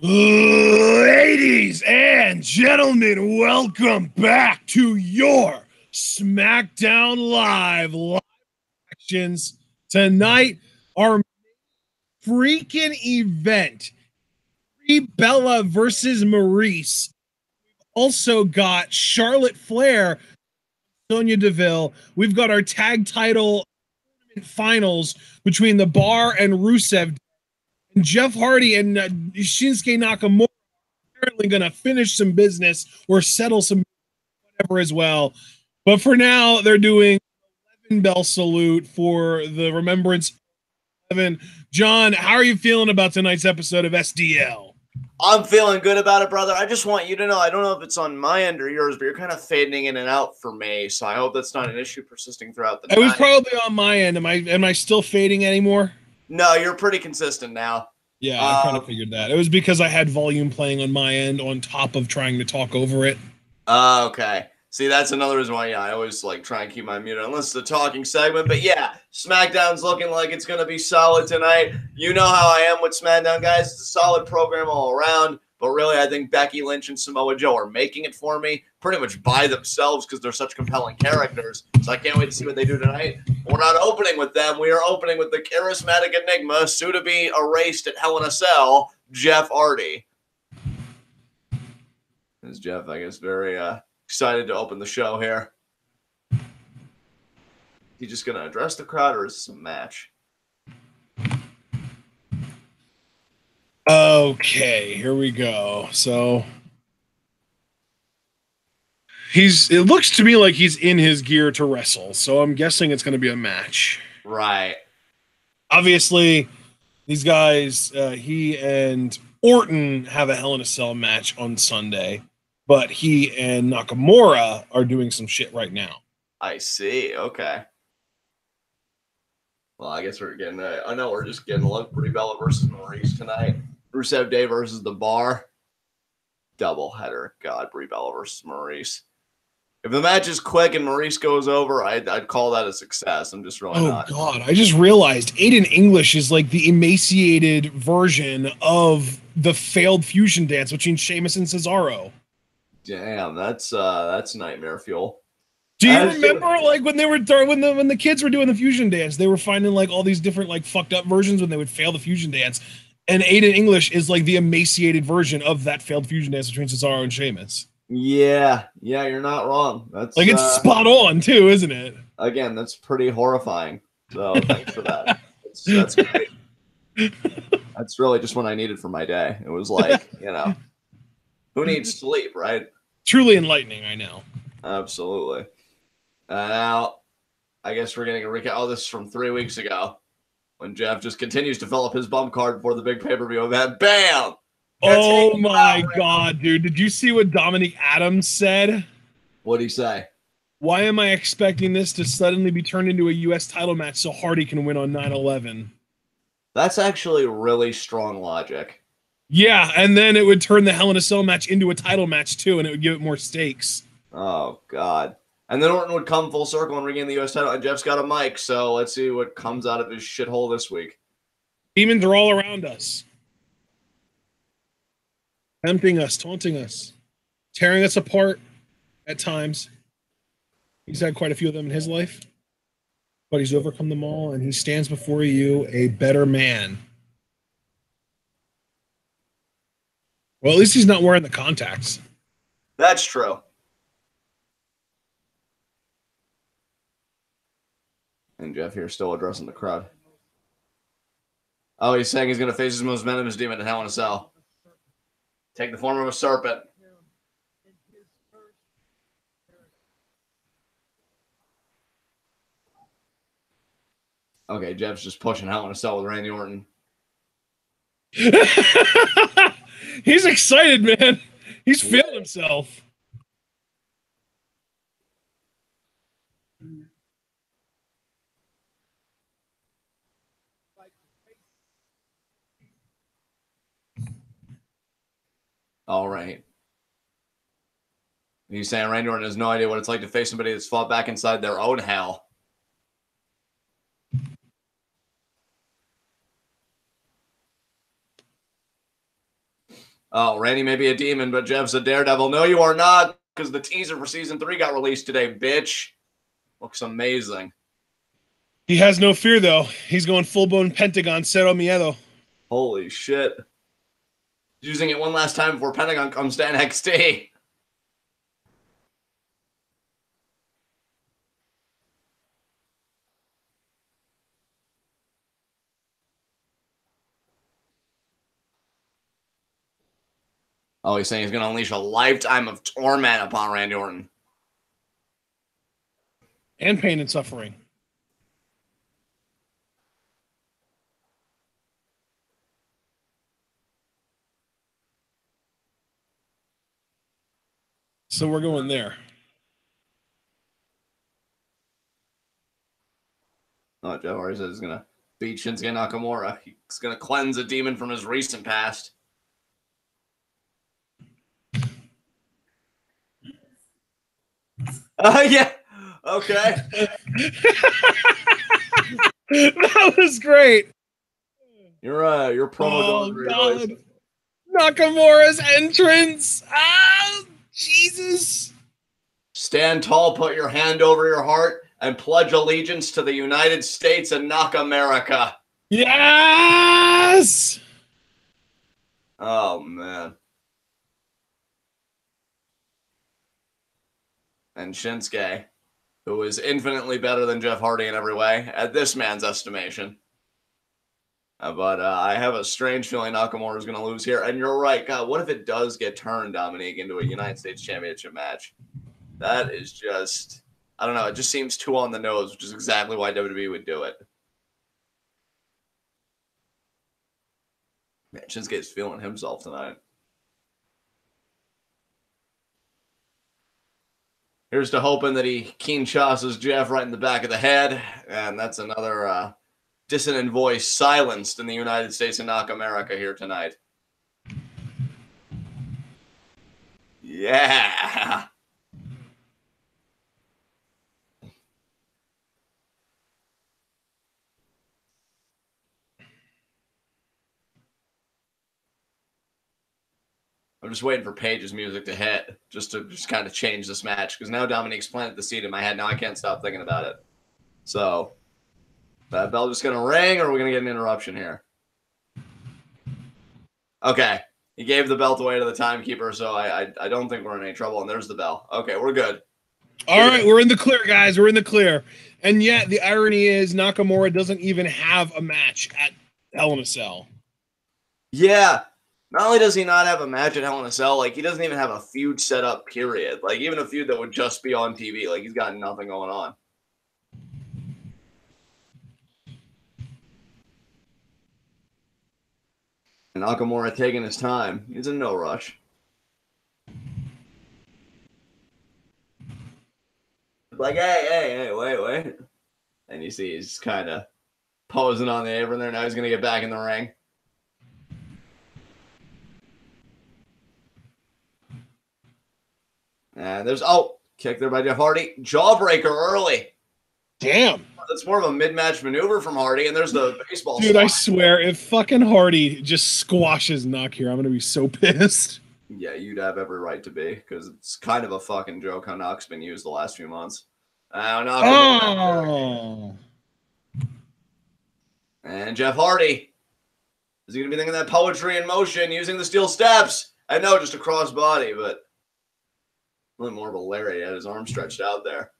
Ladies and gentlemen, welcome back to your Smackdown live actions. Tonight, our freaking event, Bella versus Maurice. Also got Charlotte Flair, Sonya Deville. We've got our tag title finals between The Bar and Rusev. And Jeff Hardy and Shinsuke Nakamura apparently going to finish some business or settle some whatever as well. But for now, they're doing 11 bell salute for the remembrance of 11. John, how are you feeling about tonight's episode of SDL? I'm feeling good about it, brother. I just want you to know, I don't know if it's on my end or yours, but you're kind of fading in and out for me. So I hope that's not an issue persisting throughout the night. It was probably on my end. Am I still fading anymore? No, you're pretty consistent now. Yeah, I kind of figured that. It was because I had volume playing on my end on top of trying to talk over it. Okay. See, that's another reason why, I always try and keep my mute unless it's a talking segment. But yeah, SmackDown's looking like it's going to be solid tonight. You know how I am with SmackDown, guys. It's a solid program all around. But really, I think Becky Lynch and Samoa Joe are making it for me pretty much by themselves because they're such compelling characters. So I can't wait to see what they do tonight. We're not opening with them. We are opening with the charismatic enigma, soon to be erased at Hell in a Cell, Jeff Hardy. This is Jeff, I guess, very excited to open the show here. He just going to address the crowd, or is this a match? Okay, here we go. So it looks to me like he's in his gear to wrestle. So I'm guessing it's going to be a match. Right. Obviously, these guys, he and Orton have a Hell in a Cell match on Sunday, but he and Nakamura are doing some shit right now. I see. Okay. Well, I guess we're getting. I know we're just getting a look. Brie Bella versus Maurice tonight. Rusev Day versus The Bar. Doubleheader. God, Brie Bella versus Maurice. If the match is quick and Maurice goes over, I'd call that a success. I'm just really not. Oh, God. I just realized Aiden English is like the emaciated version of the failed fusion dance between Sheamus and Cesaro. Damn, that's nightmare fuel. Do you remember when they were when the kids were doing the fusion dance, they were finding all these different fucked up versions when they would fail the fusion dance, and Aiden English is the emaciated version of that failed fusion dance between Cesaro and Sheamus. Yeah, you're not wrong. That's it's spot on too, isn't it? Again, that's pretty horrifying. So thanks for that. That's great. That's really just what I needed for my day. It was who needs sleep, right? Truly enlightening, I know. Absolutely. Now, I guess we're getting a recap. Oh, this is from 3 weeks ago when Jeff just continues to fill up his bump card for the big pay-per-view event. Bam! Oh my God, dude. Did you see what Dominic Adams said? What'd he say? Why am I expecting this to suddenly be turned into a U.S. title match so Hardy can win on 9/11? That's actually really strong logic. Yeah, and then it would turn the Hell in a Cell match into a title match too, and it would give it more stakes. Oh, God. And then Orton would come full circle and regain the U.S. title, and Jeff's got a mic, so let's see what comes out of his shithole this week. Demons are all around us. Tempting us, taunting us, tearing us apart at times. He's had quite a few of them in his life, but he's overcome them all, and he stands before you a better man. Well, at least he's not wearing the contacts. That's true. And Jeff here still addressing the crowd. Oh, he's saying he's going to face his most venomous demon in Hell in a Cell. Take the form of a serpent. Okay, Jeff's just pushing Hell in a Cell with Randy Orton. He's excited, man. He's feeling himself. All right. He's saying Randy Orton has no idea what it's like to face somebody that's fought back inside their own hell. Oh, Randy may be a demon, but Jeff's a daredevil. No, you are not, because the teaser for season 3 got released today, bitch. Looks amazing. He has no fear, though. He's going full-blown Pentagon, Cero Miedo. Holy shit. Using it one last time before Pentagon comes to NXT. Oh, he's saying he's going to unleash a lifetime of torment upon Randy Orton. And pain and suffering. So we're going there. Oh, Jeff Hardy says he's going to beat Shinsuke Nakamura. He's going to cleanse a demon from his recent past. Yeah. Okay. That was great. Your promo. Oh, God. Nakamura's entrance. Ah, Jesus. Stand tall, put your hand over your heart, and pledge allegiance to the United States and knock America. Yes. Oh, man. And Shinsuke, who is infinitely better than Jeff Hardy in every way, at this man's estimation. But I have a strange feeling Nakamura is going to lose here. And you're right. God, what if it does get turned, Dominique, into a United States Championship match? That is just, I don't know. It just seems too on the nose, which is exactly why WWE would do it. Man, Shinsuke's feeling himself tonight. Here's to hoping that he Kinshasas Jeff right in the back of the head. And that's another dissonant voice silenced in the United States and Knock America here tonight. Yeah. I'm just waiting for Paige's music to hit, just to kind of change this match, because now Dominique's planted the seed in my head. Now I can't stop thinking about it. So, that bell just going to ring, or are we going to get an interruption here? Okay. He gave the belt away to the timekeeper, so I don't think we're in any trouble, and there's the bell. Okay, we're good. All right, we're in the clear, guys. We're in the clear. And yet, the irony is Nakamura doesn't even have a match at Hell in a Cell. Yeah. Not only does he not have a match at Hell in a Cell, like, he doesn't even have a feud set up, period. Like, even a feud that would just be on TV. Like, he's got nothing going on. And Nakamura taking his time. He's in no rush. Like, hey, wait. And you see he's kind of posing on the apron there. Now he's going to get back in the ring. And there's, kick there by Jeff Hardy. Jawbreaker early. Damn. That's more of a mid-match maneuver from Hardy, and there's the baseball Dude, I swear, if fucking Hardy just squashes Knock here, I'm going to be so pissed. Yeah, you'd have every right to be, because it's kind of a fucking joke how Knock's been used the last few months. Oh. And Jeff Hardy. Is he going to be thinking that poetry in motion, using the steel steps? I know, just a crossbody, but a little more of a lariat. He had his arm stretched out there.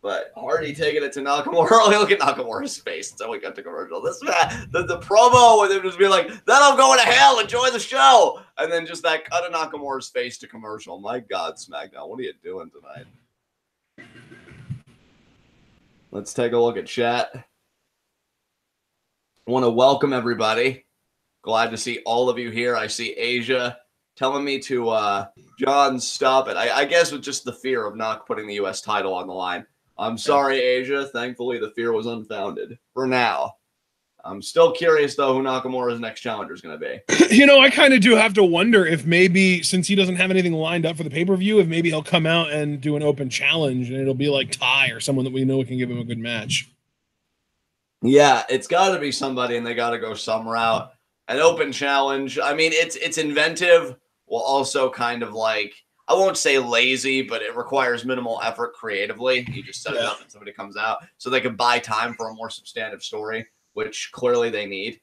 But Hardy taking it to Nakamura. Look at Nakamura's face. That's how we got to commercial. This man, the promo with him just being like, then I'm going to hell. Enjoy the show. And then just that cut of Nakamura's face to commercial. My God, SmackDown. What are you doing tonight? Let's take a look at chat. I want to welcome everybody. Glad to see all of you here. I see Asia telling me to, John, stop it. I guess with just the fear of not putting the U.S. title on the line. I'm sorry, Asia. Thankfully, the fear was unfounded for now. I'm still curious, though, who Nakamura's next challenger is going to be. You know, I kind of do have to wonder if maybe, since he doesn't have anything lined up for the pay-per-view, if maybe he'll come out and do an open challenge, and it'll be like Ty or someone that we know can give him a good match. Yeah, it's got to be somebody, and they got to go some route. an open challenge. I mean, it's inventive while also kind of like, I won't say lazy, but it requires minimal effort creatively. You just set it up and somebody comes out, so they can buy time for a more substantive story, which clearly they need.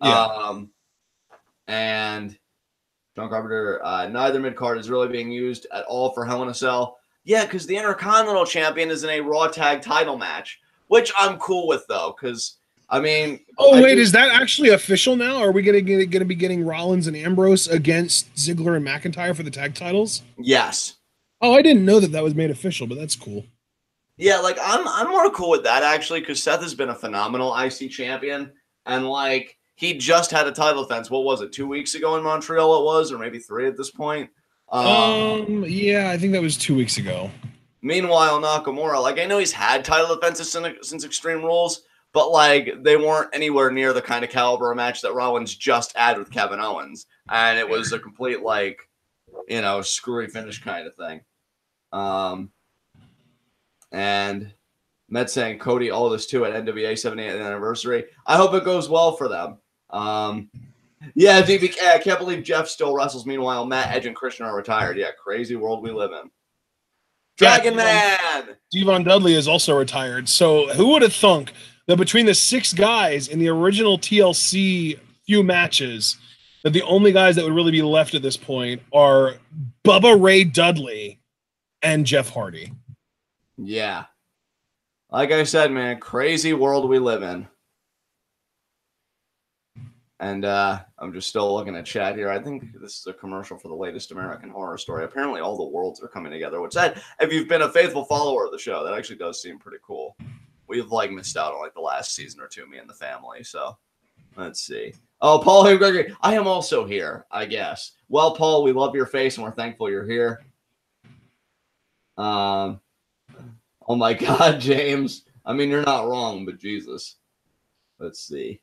Yeah. And John Carpenter, neither mid card is really being used at all for Hell in a Cell. Yeah, because the Intercontinental Champion is in a Raw Tag Title match, which I'm cool with though, because I mean, wait, is that actually official now? Are we gonna be getting Rollins and Ambrose against Ziggler and McIntyre for the tag titles? Yes. Oh, I didn't know that was made official, but that's cool. Yeah, like I'm more cool with that actually, because Seth has been a phenomenal IC champion, and like he just had a title defense. What was it, 2 weeks ago in Montreal? It was, or maybe 3 at this point. Yeah, I think that was 2 weeks ago. Meanwhile, Nakamura, like I know he's had title defenses since Extreme Rules, but like they weren't anywhere near the kind of caliber of match that Rollins just had with Kevin Owens, and it was a complete like, screwy finish kind of thing. And Met saying Cody all this too at NWA 78th anniversary. I hope it goes well for them. Yeah, DBK, I can't believe Jeff still wrestles. Meanwhile, Matt, Edge, and Christian are retired. Yeah, crazy world we live in. Dragon Man! Devon Dudley is also retired. So who would have thunk that between the 6 guys in the original TLC few matches, that the only guys that would really be left at this point are Bubba Ray Dudley and Jeff Hardy? Yeah. Like I said, man, crazy world we live in. And I'm just still looking at chat here. I think this is a commercial for the latest American Horror Story. Apparently all the worlds are coming together, which if you've been a faithful follower of the show, that actually does seem pretty cool. We've missed out on the last season or two, me and the family. So let's see. Oh, Paul Hey Gregory, I am also here, I guess. Well, Paul, we love your face and we're thankful you're here. Oh my God, James. I mean, you're not wrong, but Jesus. Let's see.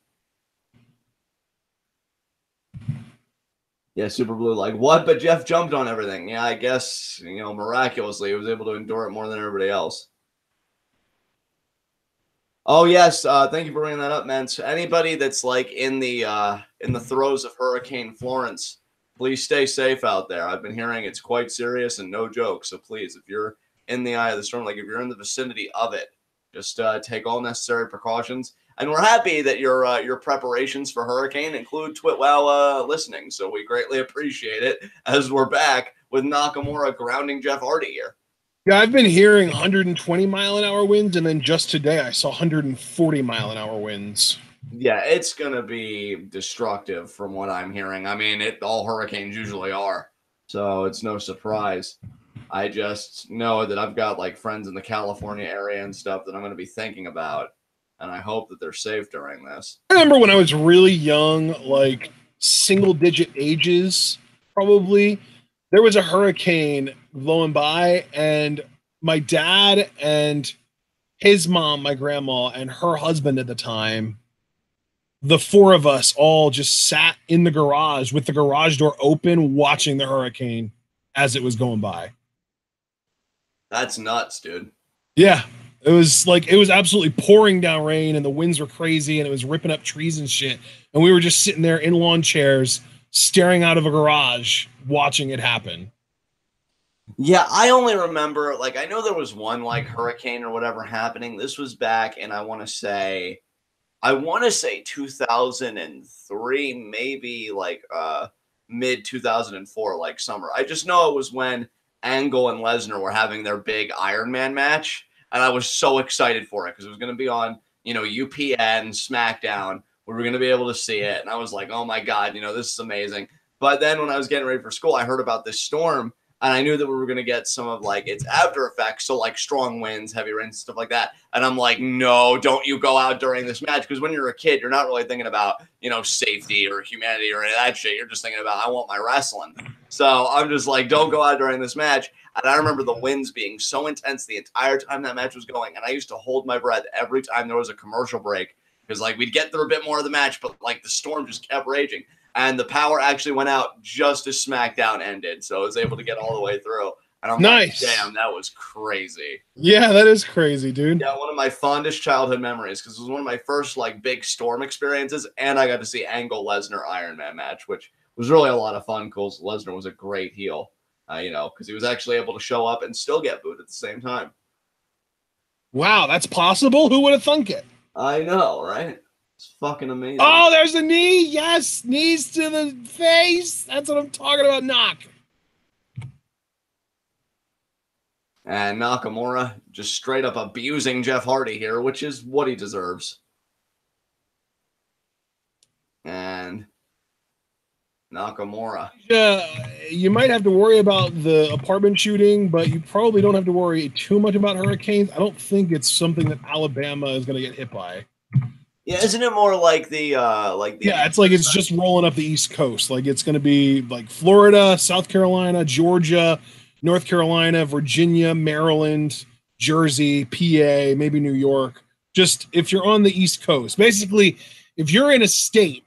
Yeah, Super Blue, like, what? But Jeff jumped on everything. Yeah, I guess, miraculously, he was able to endure it more than everybody else. Oh, yes. Thank you for bringing that up, man. So anybody that's, in the throes of Hurricane Florence, please stay safe out there. I've been hearing it's quite serious and no joke. So please, if you're in the eye of the storm, if you're in the vicinity of it, just take all necessary precautions. And we're happy that your preparations for hurricane include TwitWow listening. So we greatly appreciate it as we're back with Nakamura grounding Jeff Hardy here. Yeah, I've been hearing 120-mile-an-hour winds, and then just today I saw 140-mile-an-hour winds. Yeah, it's going to be destructive from what I'm hearing. I mean, all hurricanes usually are, so it's no surprise. I just know that I've got friends in the California area and stuff that I'm going to be thinking about, and I hope that they're safe during this. I remember when I was really young, single-digit ages, probably, there was a hurricane blowing by, and my dad and his mom, my grandma, and her husband at the time, the 4 of us all just sat in the garage with the garage door open, watching the hurricane as it was going by. That's nuts, dude. Yeah. It was absolutely pouring down rain, and the winds were crazy, and it was ripping up trees and shit. And we were just sitting there in lawn chairs, staring out of a garage, watching it happen. Yeah, I only remember, I know there was one, hurricane or whatever happening. This was back in, I want to say 2003, maybe, mid-2004, summer. I just know it was when Angle and Lesnar were having their big Iron Man match. And I was so excited for it because it was going to be on, UPN, SmackDown. We were going to be able to see it. And I was like, oh, my God, this is amazing. But then when I was getting ready for school, I heard about this storm. And I knew that we were going to get some of, its after effects. So, strong winds, heavy rains, stuff like that. And I'm like, no, don't you go out during this match. Because when you're a kid, you're not really thinking about, safety or humanity or any of that shit. You're just thinking about, I want my wrestling. So I'm just like, don't go out during this match. And I remember the winds being so intense the entire time that match was going. And I used to hold my breath every time there was a commercial break. Because, we'd get through a bit more of the match, but, the storm just kept raging. And the power actually went out just as SmackDown ended. So I was able to get all the way through. And I'm Nice. like, damn, that was crazy. Yeah, that is crazy, dude. Yeah, one of my fondest childhood memories because it was one of my first like big Storm experiences, and I got to see Angle Lesnar Iron Man match, which was really a lot of fun because Lesnar was a great heel, because he was actually able to show up and still get booed at the same time. Wow, that's possible? Who would have thunk it? I know, right? It's fucking amazing. Oh, there's a knee. Yes, knees to the face. That's what I'm talking about. Knock. And Nakamura just straight up abusing Jeff Hardy here, which is what he deserves. And Nakamura. You might have to worry about the apartment shooting, but you probably don't have to worry too much about hurricanes. I don't think it's something that Alabama is going to get hit by. Yeah, isn't it more like the Yeah, it's like it's just rolling up the East Coast. Like it's going to be like Florida, South Carolina, Georgia, North Carolina, Virginia, Maryland, Jersey, PA, maybe New York. Just if you're on the East Coast. Basically, if you're in a state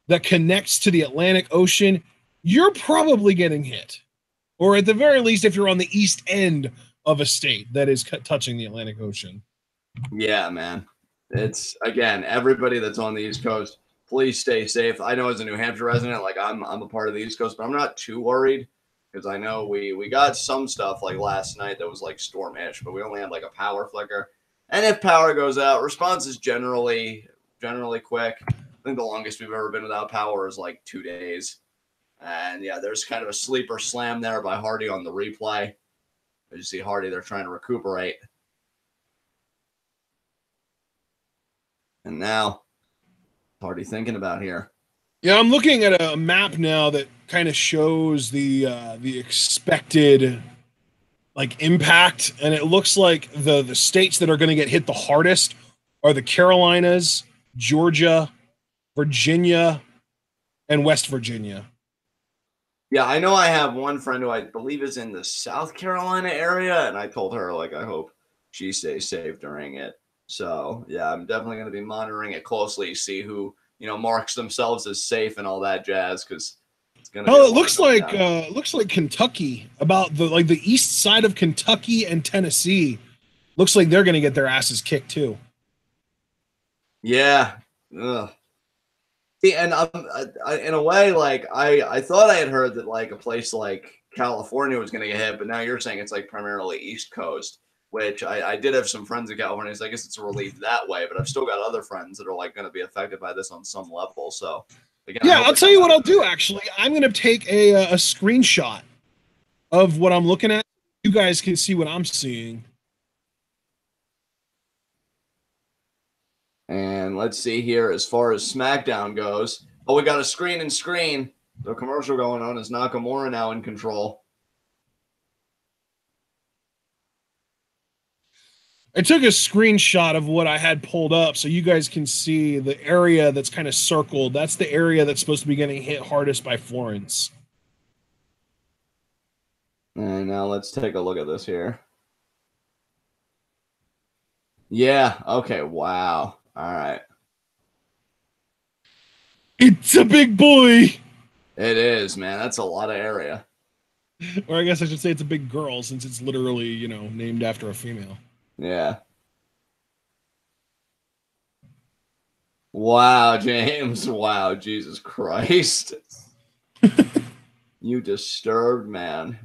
that connects to the Atlantic Ocean, you're probably getting hit. Or at the very least, if you're on the east end of a state that is touching the Atlantic Ocean. Yeah, man. It's, again, everybody that's on the East Coast, please stay safe. I know as a New Hampshire resident, like I'm a part of the East Coast, but I'm not too worried because I know we got some stuff like last night that was like storm-ish, but we only had like a power flicker. And if power goes out, response is generally quick. I think the longest we've ever been without power is like 2 days. And yeah, there's kind of a sleeper slam there by Hardy on the replay. As you see Hardy, they're trying to recuperate. And now, Hardy thinking about here. Yeah, I'm looking at a map now that kind of shows the expected like impact, and it looks like the states that are going to get hit the hardest are the Carolinas, Georgia, Virginia, and West Virginia. Yeah, I know I have one friend who I believe is in the South Carolina area, and I told her, like, I hope she stays safe during it. So, yeah, I'm definitely going to be monitoring it closely, see who, marks themselves as safe and all that jazz, because it's going to be it looks like Kentucky, about the east side of Kentucky and Tennessee. Looks like they're going to get their asses kicked, too. Yeah. Ugh. See, and in a way, like I thought I had heard that like a place like California was going to get hit, but now you're saying it's like primarily East Coast, which I did have some friends in California. So I guess it's a relief that way, but I've still got other friends that are like going to be affected by this on some level. So again, yeah, I'll tell you what I'll do. Actually, I'm going to take a screenshot of what I'm looking at. You guys can see what I'm seeing. And let's see here as far as SmackDown goes. Oh, we got a screen and screen. The commercial going on is Nakamura now in control. I took a screenshot of what I had pulled up so you guys can see the area that's kind of circled. That's the area that's supposed to be getting hit hardest by Florence. And now let's take a look at this here. Yeah, okay, wow. All right. It's a big boy. It is, man. That's a lot of area. Or I guess I should say it's a big girl since it's literally, named after a female. Yeah. Wow, James. Wow, Jesus Christ. You disturbed, man.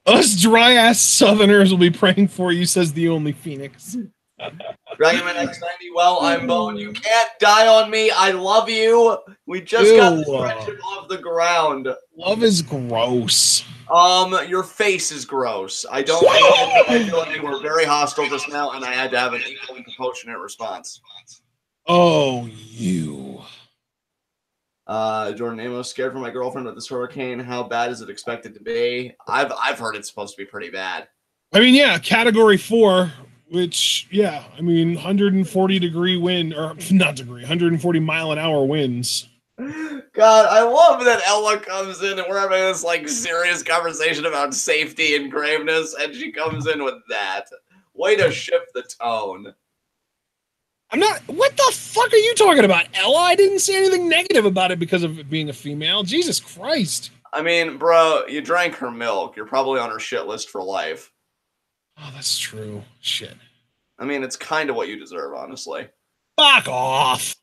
Us dry-ass Southerners will be praying for you, says the only Phoenix. Dragonman X90, well, I'm Bone. You can't die on me. I love you. We just got this friendship off the ground. Love is gross. Your face is gross. I don't I feel like you were very hostile just now, and I had to have an equally proportionate response. Oh, you. Jordan Amos, scared for my girlfriend with this hurricane. How bad is it expected to be? I've heard it's supposed to be pretty bad. I mean, yeah, Category 4, which, 140-degree wind, or not degree, 140-mile-an-hour winds. God, I love that Ella comes in and we're having this like serious conversation about safety and graveness, and she comes in with that. Way to shift the tone. What the fuck are you talking about, Ella? I didn't say anything negative about it because of it being a female. Jesus Christ. I mean, bro, you drank her milk. You're probably on her shit list for life. Oh, that's true. Shit. I mean, it's kind of what you deserve, honestly. Fuck off.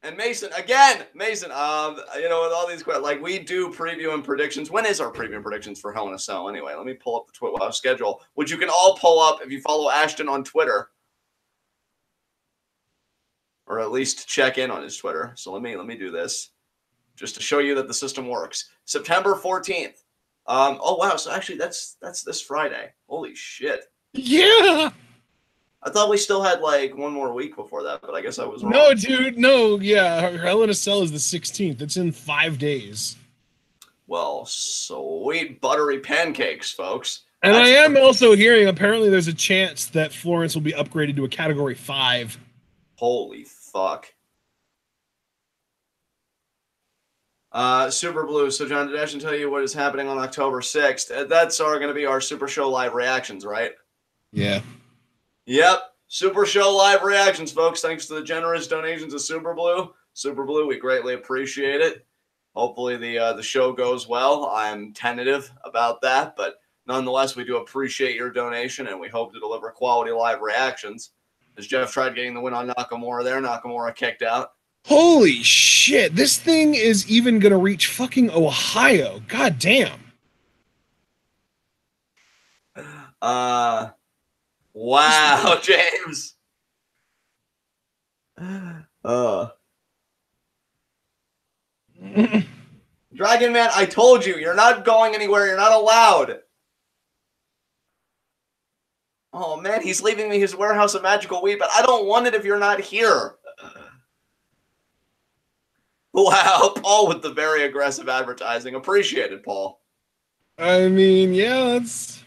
And Mason, again, Mason, you know, with all these questions, like we do preview and predictions. When is our preview and predictions for Hell in a Cell? Anyway, let me pull up the Twitter schedule, which you can all pull up if you follow Ashton on Twitter, or at least check in on his Twitter. So let me do this just to show you that the system works. September 14th. Oh wow, so actually that's this Friday. Holy shit. Yeah. I thought we still had like one more week before that, but I guess I was wrong. No, dude, no, yeah. Hell in a Cell is the 16th. It's in 5 days. Well, sweet buttery pancakes, folks. And I am also hearing apparently there's a chance that Florence will be upgraded to a category 5. Holy fuck. Super Blue. So, John, did Ashton tell you what is happening on October 6th? That's going to be our Super Show live reactions, right? Yeah. Yep. Super Show live reactions, folks. Thanks to the generous donations of Super Blue. Super Blue, we greatly appreciate it. Hopefully the show goes well. I'm tentative about that, but nonetheless, we do appreciate your donation, and we hope to deliver quality live reactions. As Jeff tried getting the win on Nakamura there, Nakamura kicked out. Holy shit. This thing is even going to reach fucking Ohio. God damn. Wow, James. Dragon Man, I told you, you're not going anywhere. You're not allowed. Oh, man, he's leaving me his warehouse of magical weed, but I don't want it if you're not here. Wow, Paul with the very aggressive advertising. Appreciate it, Paul. I mean, yeah, that's...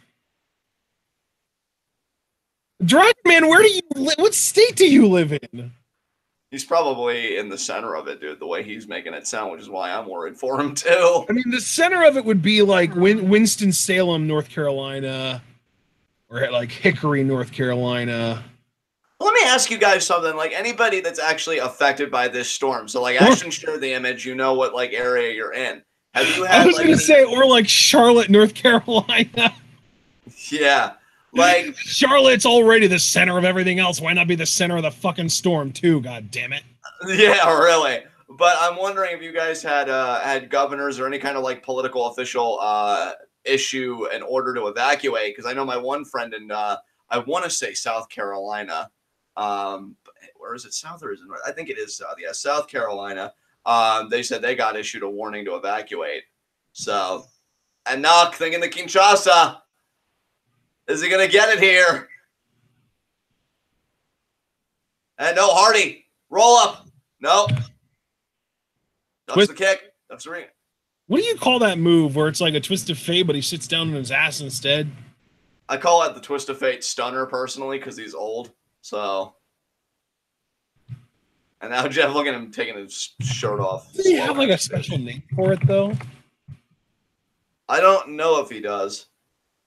Dragon Man, where do you live? What state do you live in? He's probably in the center of it, dude, the way he's making it sound, which is why I'm worried for him, too. I mean, the center of it would be like Winston-Salem, North Carolina, or like Hickory, North Carolina. Let me ask you guys something. Like, anybody that's actually affected by this storm, so like Ashton shared the image, you know what like area you're in. Have you had? I was gonna say, or like Charlotte, North Carolina. Yeah, like Charlotte's already the center of everything else. Why not be the center of the fucking storm too? God damn it. Yeah, really. But I'm wondering if you guys had had governors or any kind of like political official issue in order to evacuate. Because I know my one friend in I want to say South Carolina. Where is it? South or is it North? I think it is South. Yeah, South Carolina. They said they got issued a warning to evacuate. So, and knock thinking the Kinshasa. Is he gonna get it here? And no, Hardy, roll up. No, that's the kick. That's the ring. What do you call that move where it's like a twist of fate, but he sits down on his ass instead? I call it the twist of fate stunner personally because he's old. So, and now Jeff, look at him taking his shirt off. Does he have like a special name for it though? I don't know if he does.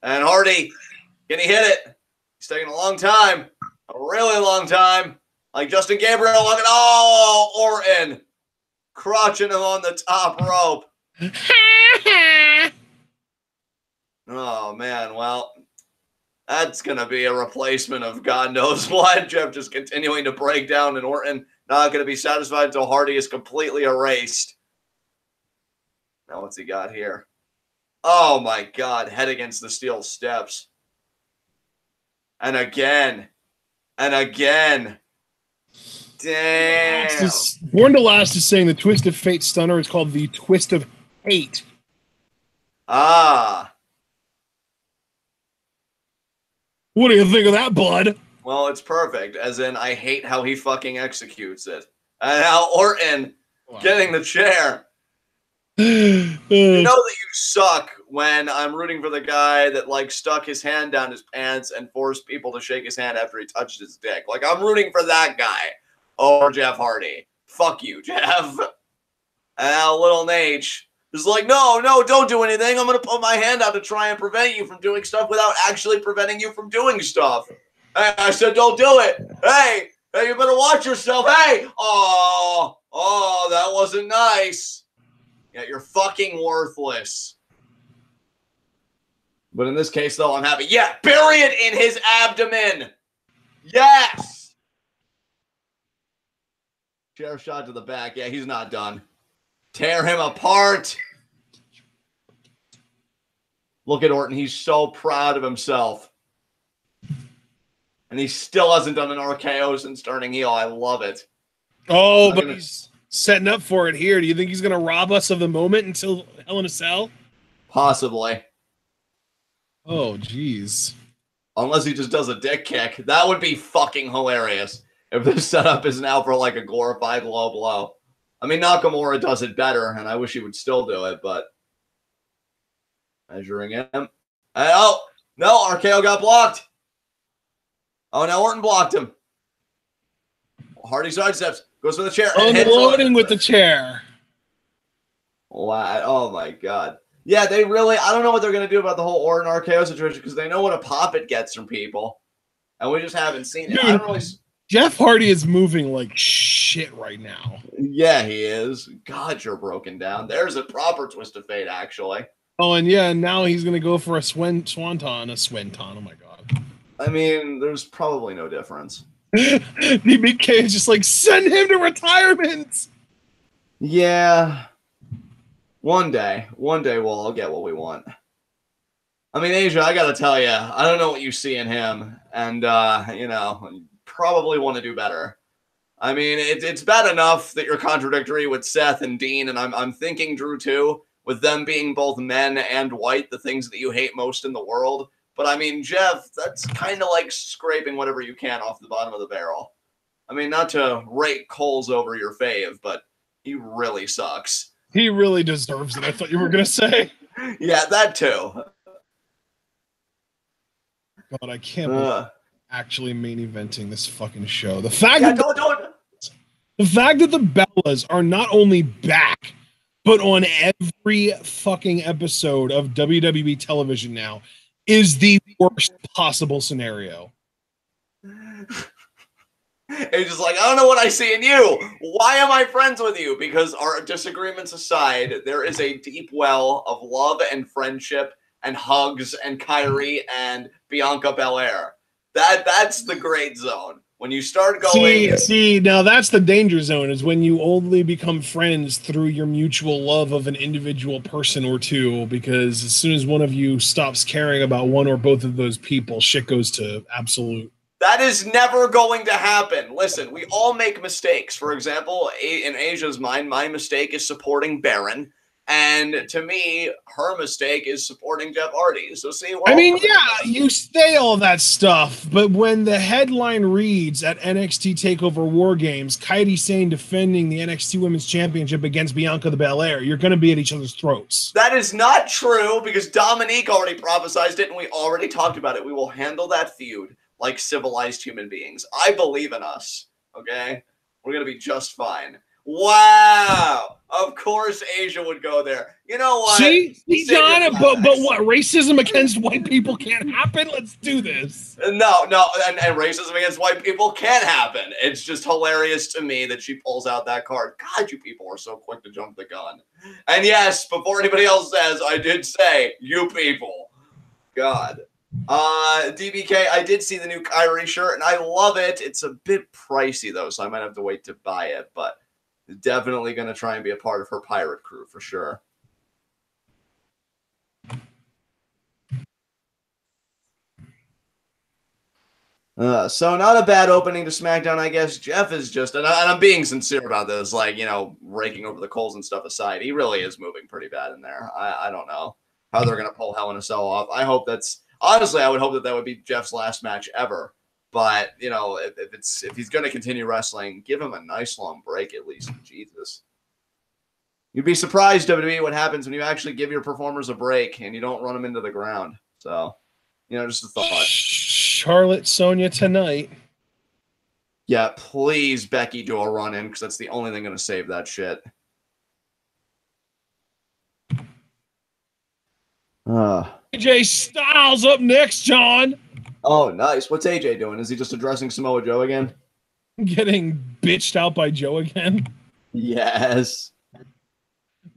And Hardy, can he hit it? He's taking a long time, a really long time. Like Justin Gabriel, look at Orton crotching him on the top rope. Oh man, well. That's going to be a replacement of God knows what. Jeff just continuing to break down, and Orton not going to be satisfied until Hardy is completely erased. Now what's he got here? Oh, my God. Head against the steel steps. And again. And again. Damn. Born to Last is saying the twist of fate stunner is called the twist of hate. Ah. What do you think of that, bud? Well, it's perfect. As in, I hate how he fucking executes it. And how Orton getting the chair. You know that you suck when I'm rooting for the guy that like stuck his hand down his pants and forced people to shake his hand after he touched his dick. Like I'm rooting for that guy over Jeff Hardy. Fuck you, Jeff. And now little Nate is like, no, don't do anything. I'm going to put my hand out to try and prevent you from doing stuff without actually preventing you from doing stuff. Hey, I said, don't do it. Hey, you better watch yourself. Hey, oh, Oh, that wasn't nice. Yeah, you're fucking worthless. But in this case, though, I'm happy. Yeah, bury it in his abdomen. Yes. Chair shot to the back. Yeah, he's not done. Tear him apart. Look at Orton. He's so proud of himself. And he still hasn't done an RKO since turning heel. I love it. Oh, but he's setting up for it here. Do you think he's going to rob us of the moment until Hell in a Cell? Possibly. Oh, jeez. Unless he just does a dick kick. That would be fucking hilarious if this setup is now for like a glorified low blow. I mean, Nakamura does it better, and I wish he would still do it, but measuring him. And, oh, no, RKO got blocked. Oh, now Orton blocked him. Hardy sidesteps, goes for the chair. Unloading with the chair. Wow. Oh, my God. Yeah, they really, I don't know what they're going to do about the whole Orton RKO situation because they know what a pop it gets from people. And we just haven't seen it. Dude, I don't really... Jeff Hardy is moving like shit right now. Yeah, he is. God, you're broken down. There's a proper twist of fate, actually. Oh, and yeah, now he's going to go for a swanton. Oh, my God. I mean, there's probably no difference. DBK is just like, send him to retirement. Yeah. One day we'll all get what we want. I mean, Asia, I got to tell you, I don't know what you see in him. And, probably want to do better. I mean, it's bad enough that you're contradictory with Seth and Dean, and I'm thinking Drew too, with them being both men and white, the things that you hate most in the world. But I mean, Jeff, that's kind of like scraping whatever you can off the bottom of the barrel. I mean, not to rake coals over your fave, but he really sucks. He really deserves it, I thought you were going to say. Yeah, that too. God, I can't believe actually main eventing this fucking show. The fact the fact that the Bellas are not only back, but on every fucking episode of WWE television now is the worst possible scenario. It's just like, I don't know what I see in you. Why am I friends with you? Because our disagreements aside, there is a deep well of love and friendship and hugs and Kyrie and Bianca Belair. That's the great zone. When you start going... See, now that's the danger zone, is when you only become friends through your mutual love of an individual person or two, because as soon as one of you stops caring about one or both of those people, shit goes to absolute. That is never going to happen. Listen, we all make mistakes. For example, in Asia's mind, my mistake is supporting Baron. And to me, her mistake is supporting Jeff Hardy. So see, I mean, yeah, you say all that stuff, but when the headline reads at NXT TakeOver War Games, Kairi Sane defending the NXT Women's Championship against Bianca the Belair, you're going to be at each other's throats. That is not true because Dominique already prophesized it and we already talked about it. We will handle that feud like civilized human beings. I believe in us, okay? We're going to be just fine. Wow. Of course Asia would go there. You know what? See John, but what? Racism against white people can't happen? Let's do this. No, and racism against white people can happen. It's just hilarious to me that she pulls out that card. God, you people are so quick to jump the gun. And yes, before anybody else says, I did say, you people. God. DBK, I did see the new Kyrie shirt, and I love it. It's a bit pricey, though, so I might have to wait to buy it, but definitely going to try and be a part of her pirate crew for sure. So not a bad opening to SmackDown, I guess. Jeff is just, and I'm being sincere about this, like, you know, raking over the coals and stuff aside, he really is moving pretty bad in there. I don't know how they're going to pull Hell in a Cell off. I hope that's, honestly, I would hope that would be Jeff's last match ever. But, you know, if he's going to continue wrestling, give him a nice long break at least. Jesus. You'd be surprised, WWE, what happens when you actually give your performers a break and you don't run them into the ground. So, you know, just a thought. Charlotte, Sonya tonight. Yeah, please, Becky, do a run-in because that's the only thing going to save that shit. AJ Styles up next, John. Oh, nice. What's AJ doing? Is he just addressing Samoa Joe again? Getting bitched out by Joe again. Yes.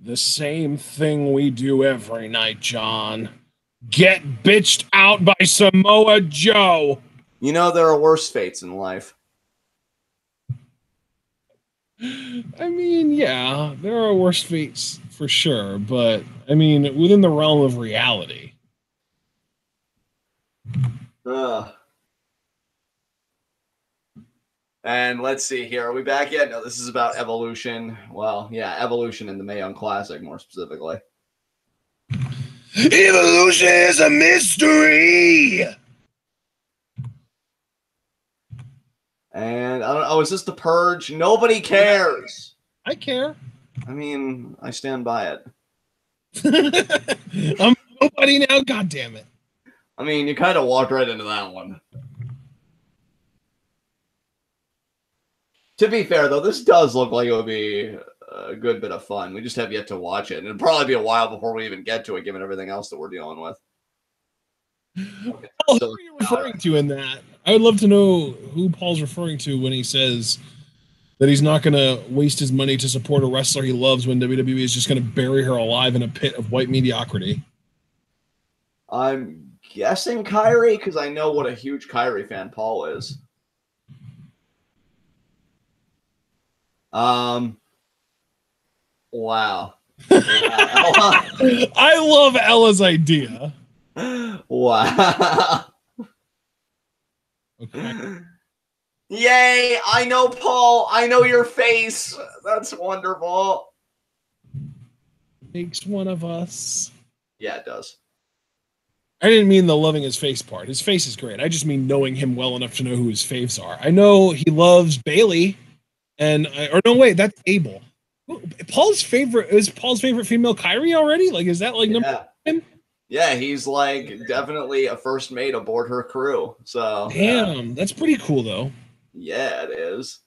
The same thing we do every night, John. Get bitched out by Samoa Joe. You know, there are worse fates in life. I mean, yeah, there are worse fates for sure, but I mean, within the realm of reality. Ugh. And let's see here. Are we back yet? No, this is about Evolution. Well, yeah, Evolution in the Mae Young Classic, more specifically. Evolution is a mystery. And I don't know. Is this the Purge? Nobody cares. I care. I mean, I stand by it. I'm nobody now. God damn it. I mean, you kind of walked right into that one. To be fair, though, this does look like it would be a good bit of fun. We just have yet to watch it. And it'll probably be a while before we even get to it, given everything else that we're dealing with. Okay, Paul, who are you referring to in that? I would love to know who Paul's referring to when he says that he's not going to waste his money to support a wrestler he loves when WWE is just going to bury her alive in a pit of white mediocrity. I'm guessing Kyrie, because I know what a huge Kyrie fan Paul is. Wow. I love Ella's idea. Wow. Okay. Yay! I know Paul. I know your face. That's wonderful. Makes one of us. Yeah, it does. I didn't mean the loving his face part. His face is great. I just mean knowing him well enough to know who his faves are. I know he loves Bailey, or no, wait, that's Abel. Paul's favorite female Kyrie already? Like, is that like number one? Yeah, he's like definitely a first mate aboard her crew. So damn, that's pretty cool though. Yeah, it is.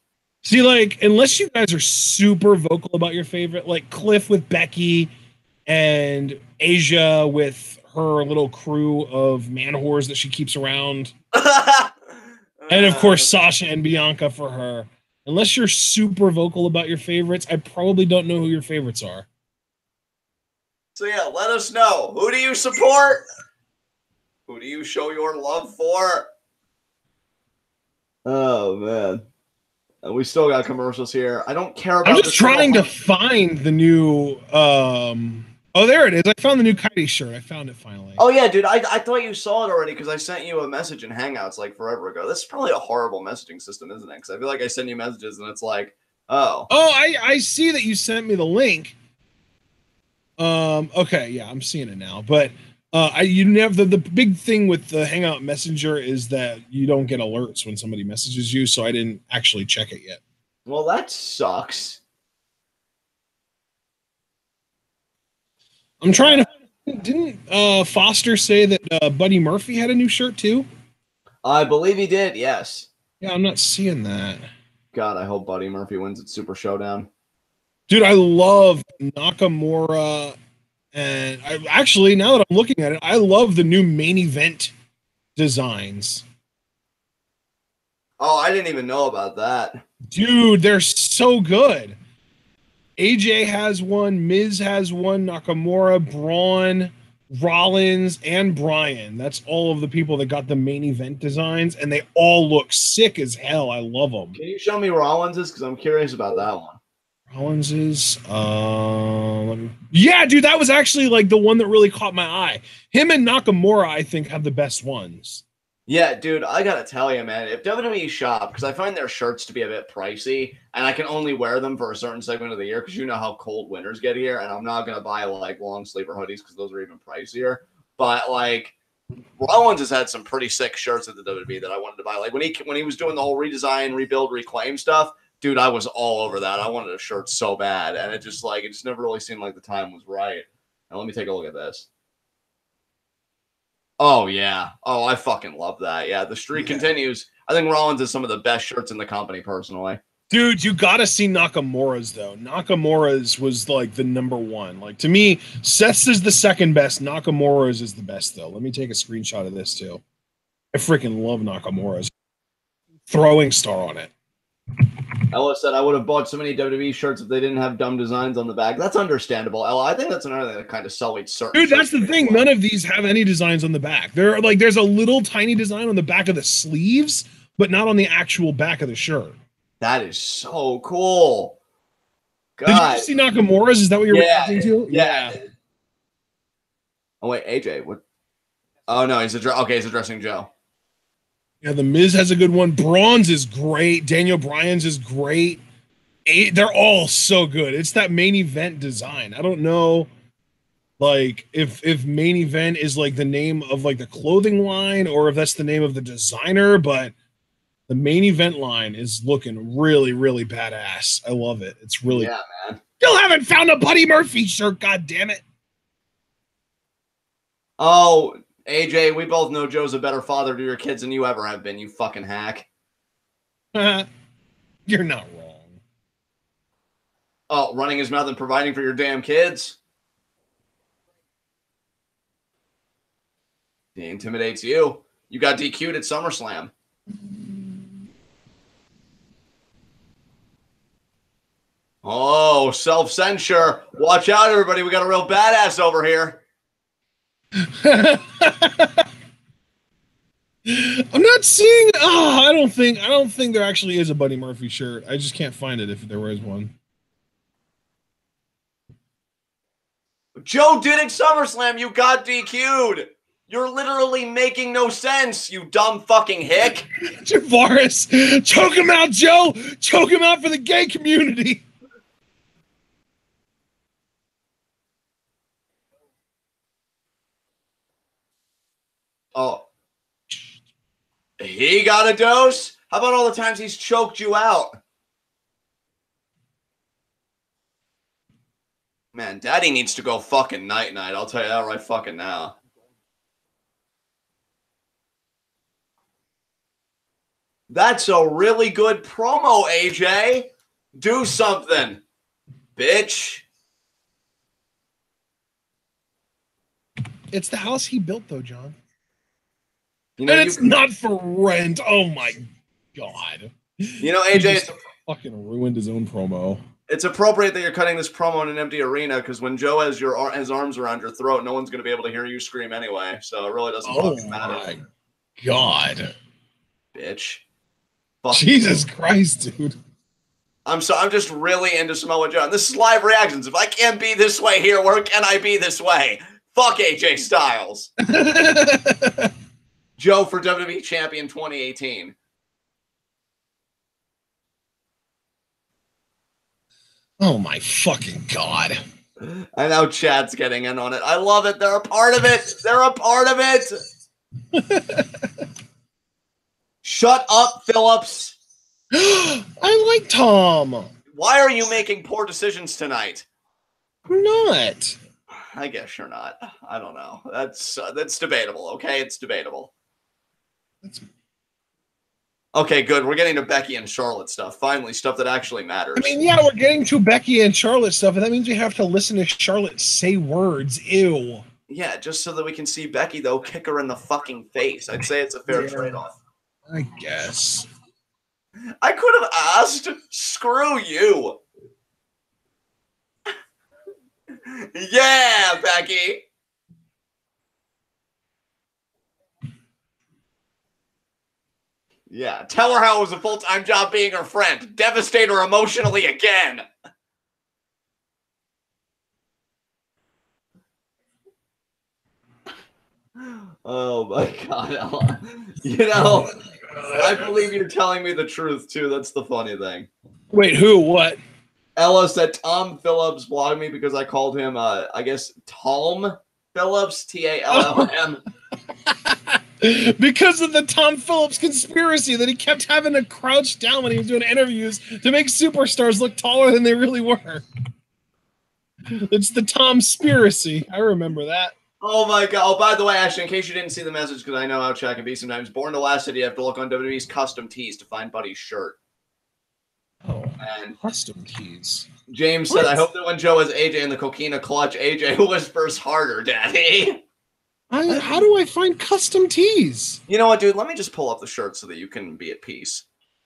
See, like, unless you guys are super vocal about your favorite, like Cliff with Becky and Asia with her little crew of man whores that she keeps around. And of course, Sasha and Bianca for her. Unless you're super vocal about your favorites, I probably don't know who your favorites are. So yeah, let us know. Who do you support? Who do you show your love for? Oh, man. We still got commercials here. I don't care about. I'm just trying to find the new. Oh, there it is. I found the new Kylie shirt. I found it finally. Oh yeah, dude. I thought you saw it already because I sent you a message in Hangouts like forever ago. This is probably a horrible messaging system, isn't it? Because I feel like I send you messages and it's like, oh. Oh, I see that you sent me the link. Okay, yeah, I'm seeing it now. But you never the big thing with the Hangout Messenger is that you don't get alerts when somebody messages you, so I didn't actually check it yet. Well, that sucks. I'm trying to. Didn't Foster say that Buddy Murphy had a new shirt too? I believe he did. Yes. Yeah, I'm not seeing that. God, I hope Buddy Murphy wins at Super Showdown. Dude, I love Nakamura, and actually, now that I'm looking at it, I love the new main event designs. Oh, I didn't even know about that. Dude, they're so good. AJ has one, Miz has one, Nakamura, Braun, Rollins, and Bryan. That's all of the people that got the main event designs, and they all look sick as hell. I love them. Can you show me Rollins's? Because I'm curious about that one. Rollins's, yeah, dude, that was actually like the one that really caught my eye. Him and Nakamura, I think, have the best ones. Yeah, dude, I gotta tell you, man, if WWE shop, because I find their shirts to be a bit pricey, and I can only wear them for a certain segment of the year, because you know how cold winters get here, and I'm not gonna buy like long sleeper hoodies because those are even pricier. But like, Rollins has had some pretty sick shirts at the WWE that I wanted to buy. Like when he was doing the whole redesign, rebuild, reclaim stuff, dude, I was all over that. I wanted a shirt so bad, and it just never really seemed like the time was right. Now let me take a look at this. Oh, yeah. Oh, I fucking love that. Yeah, the streak continues. I think Rollins is some of the best shirts in the company, personally. Dude, you got to see Nakamura's, though. Nakamura's was, like, the number one. Like, to me, Seth's is the second best. Nakamura's is the best, though. Let me take a screenshot of this, too. I freaking love Nakamura's. Throwing star on it. Ella said, I would have bought so many WWE shirts if they didn't have dumb designs on the back. That's understandable, Ella. I think that's another thing that kind of sullied certain. Dude, that's the thing. None of these have any designs on the back. There's a little tiny design on the back of the sleeves, but not on the actual back of the shirt. That is so cool. God. Did you see Nakamura's? Is that what you're reacting to? Yeah. Oh, wait, AJ. What? Oh, no, he's addressing Joe. Yeah, The Miz has a good one. Braun's is great. Daniel Bryan's is great. They're all so good. It's that main event design. I don't know, like, if main event is like the name of like the clothing line or if that's the name of the designer, but the main event line is looking really, really badass. I love it. It's really, yeah, man. Still haven't found a Buddy Murphy shirt. God damn it. Oh, AJ, we both know Joe's a better father to your kids than you ever have been, you fucking hack. You're not wrong. Oh, running his mouth and providing for your damn kids. He intimidates you. You got DQ'd at SummerSlam. Oh, self-censure. Watch out, everybody. We got a real badass over here. I'm not seeing. Oh, I don't think there actually is a Buddy Murphy shirt. I just can't find it if there was one. Joe did at SummerSlam. You got DQ'd. You're literally making no sense, you dumb fucking hick. Javaris, choke him out, Joe. Choke him out for the gay community. Oh. He got a dose? How about all the times he's choked you out? Man, Daddy needs to go fucking night-night. I'll tell you that right fucking now. That's a really good promo, AJ. Do something, bitch. It's the house he built, though, John. You know, and it's not for rent. Oh my god. You know, AJ, he fucking ruined his own promo. It's appropriate that you're cutting this promo in an empty arena because when Joe has his arms around your throat, no one's going to be able to hear you scream anyway. So it really doesn't fucking matter. Oh my god, bitch! Jesus Christ, dude. I'm just really into Samoa Joe. And this is live reactions. If I can't be this way here, where can I be this way? Fuck AJ Styles. Joe for WWE Champion 2018. Oh my fucking god. I know chat's getting in on it. I love it. They're a part of it. They're a part of it. Shut up, Phillips. I like Tom. Why are you making poor decisions tonight? I'm not. I guess you're not. I don't know. That's debatable, okay? It's debatable. Okay, good. We're getting to Becky and Charlotte stuff. Finally, stuff that actually matters. I mean, yeah, we're getting to Becky and Charlotte stuff, and that means we have to listen to Charlotte say words. Ew. Yeah, just so that we can see Becky, though, kick her in the fucking face. I'd say it's a fair trade-off. I guess. I could have asked. Screw you. Yeah, Becky. Yeah, tell her how it was a full-time job being her friend. Devastate her emotionally again. Oh my God, Ella. You know, I believe you're telling me the truth too. That's the funny thing. Wait, who? What? Ella said Tom Phillips blocked me because I called him, I guess, Tom Phillips, T-A-L-L-M. Because of the Tom Phillips conspiracy that he kept having to crouch down when he was doing interviews to make superstars look taller than they really were. It's the Tom-spiracy. I remember that. Oh my God. Oh, by the way, Ashley, in case you didn't see the message, because I know how chat can be sometimes, Born to Last City, you have to look on WWE's custom tees to find Buddy's shirt. Oh, and custom tees. James said, I hope that when Joe has AJ in the coquina clutch, AJ whispers harder, Daddy. How do I find custom tees? You know what, dude? Let me just pull up the shirt so that you can be at peace.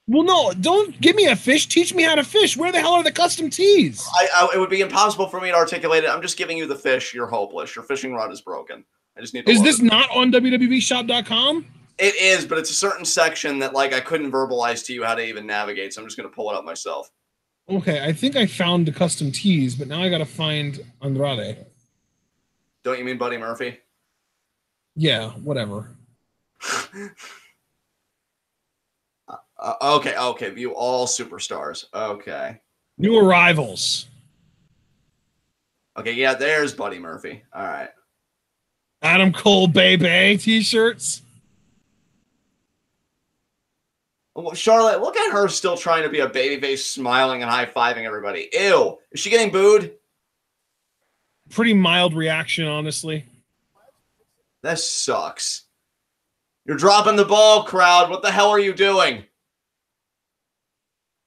Well, no, don't give me a fish. Teach me how to fish. Where the hell are the custom tees? It would be impossible for me to articulate it. I'm just giving you the fish. You're hopeless. Your fishing rod is broken. I just need to Is load this it. not on WWEshop.com? It is, but it's a certain section that like I couldn't verbalize to you how to even navigate, so I'm just gonna pull it up myself. Okay, I think I found the custom tees, but now I gotta find Andrade. Don't you mean Buddy Murphy? Yeah, whatever. Okay. View all superstars. Okay. New arrivals. Okay, yeah, there's Buddy Murphy. All right. Adam Cole Baby t-shirts. Well, Charlotte, look at her still trying to be a babyface, smiling and high-fiving everybody. Ew. Is she getting booed? Pretty mild reaction, honestly. That sucks. You're dropping the ball, crowd. What the hell are you doing?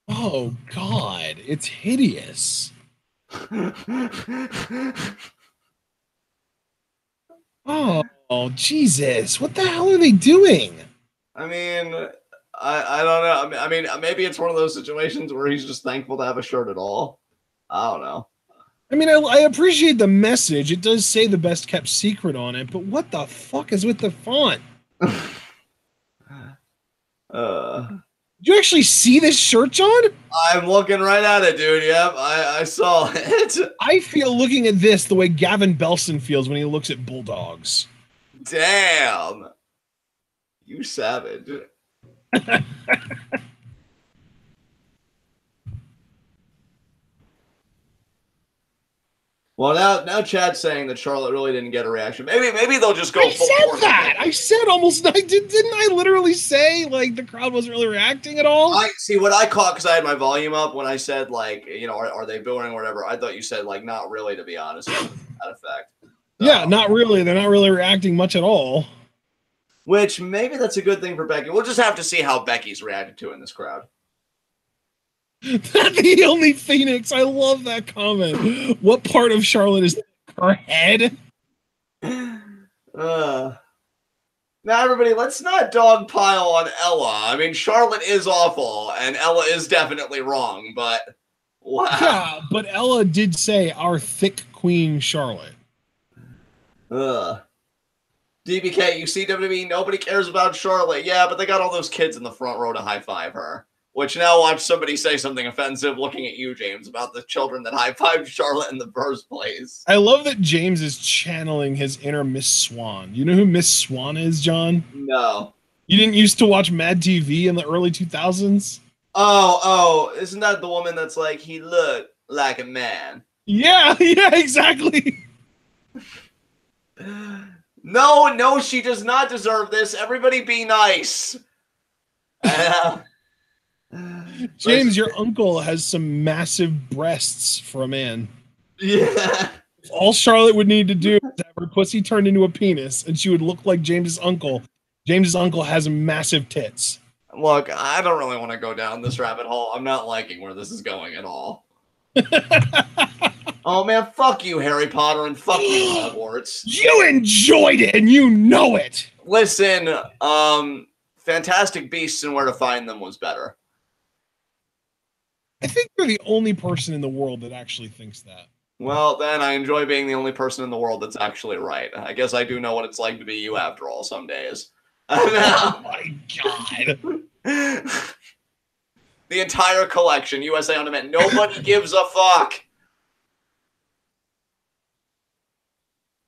Oh, God. It's hideous. Oh, Jesus. What the hell are they doing? I mean, I don't know. I mean, maybe it's one of those situations where he's just thankful to have a shirt at all. I don't know. I mean, I appreciate the message. It does say the best kept secret on it, but what the fuck is with the font? Did you actually see this shirt, John? I'm looking right at it, dude. Yep, I saw it. I feel looking at this the way Gavin Belson feels when he looks at Bulldogs. Damn. You savage. Well, now Chad's saying that Charlotte really didn't get a reaction. Maybe they'll just go. I said that. I said almost. Didn't I literally say like the crowd wasn't really reacting at all? I see what I caught because I had my volume up when I said like are they booing or whatever. I thought you said like not really, to be honest. That effect. So, yeah, not really. They're not really reacting much at all. Which maybe that's a good thing for Becky. We'll just have to see how Becky's reacted to in this crowd. The only Phoenix. I love that comment. What part of Charlotte is her head? Now, everybody, let's not dogpile on Ella. I mean, Charlotte is awful, and Ella is definitely wrong, but wow. Yeah, but Ella did say our thick queen Charlotte. DBK, you see WWE, nobody cares about Charlotte. Yeah, but they got all those kids in the front row to high-five her. Which now watch somebody say something offensive looking at you, James, about the children that high-fived Charlotte in the first place. I love that James is channeling his inner Miss Swan. You know who Miss Swan is, John? No. You didn't used to watch Mad TV in the early 2000s? Oh, isn't that the woman that's like, he looked like a man? Yeah, exactly. No, she does not deserve this. Everybody be nice. James, your uncle has some massive breasts for a man. Yeah. All Charlotte would need to do is have her pussy turned into a penis, and she would look like James's uncle. James's uncle has massive tits. Look, I don't really want to go down this rabbit hole. I'm not liking where this is going at all. Oh, man, fuck you, Harry Potter, and fuck you, Hogwarts. You enjoyed it, and you know it. Listen, Fantastic Beasts and Where to Find Them was better. I think you're the only person in the world that actually thinks that. Well, then I enjoy being the only person in the world that's actually right. I guess I do know what it's like to be you after all some days. Oh my God. The entire collection, USA On Demand. Nobody gives a fuck.